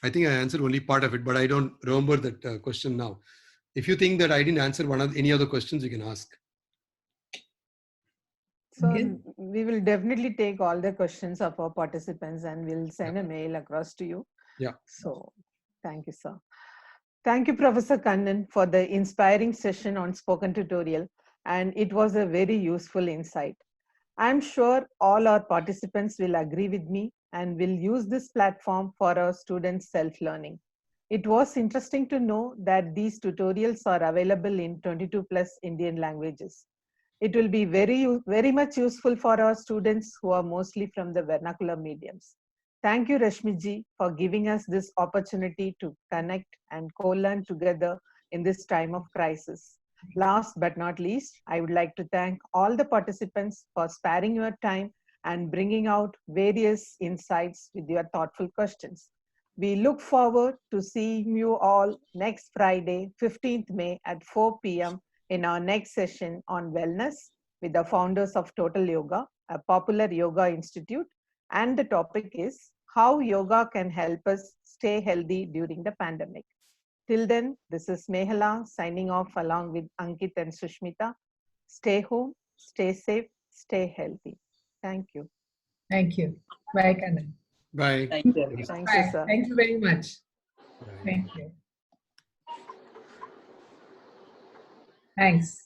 I think I answered only part of it, but I don't remember that question now. If you think that I didn't answer any other questions, you can ask. So we will definitely take all the questions of our participants and we'll send a mail across to you. Yeah. So thank you, sir. Thank you, Professor Kannan, for the inspiring session on spoken tutorial. And it was a very useful insight. I'm sure all our participants will agree with me and will use this platform for our students' self-learning. It was interesting to know that these tutorials are available in 22+ Indian languages. It will be very much useful for our students who are mostly from the vernacular mediums. Thank you, Rashmiji, for giving us this opportunity to connect and co-learn together in this time of crisis. Last but not least, I would like to thank all the participants for sparing your time and bringing out various insights with your thoughtful questions. We look forward to seeing you all next Friday, 15th May at 4 p.m. in our next session on wellness with the founders of Total Yoga, a popular yoga institute. And the topic is how yoga can help us stay healthy during the pandemic. Till then, this is Mehala signing off along with Ankit and Sushmita. Stay home, stay safe, stay healthy. Thank you. Thank you. Bye, Kannan. Bye. Thank you. Thank you, sir. Thank you very much. Bye. Thank you. Thanks.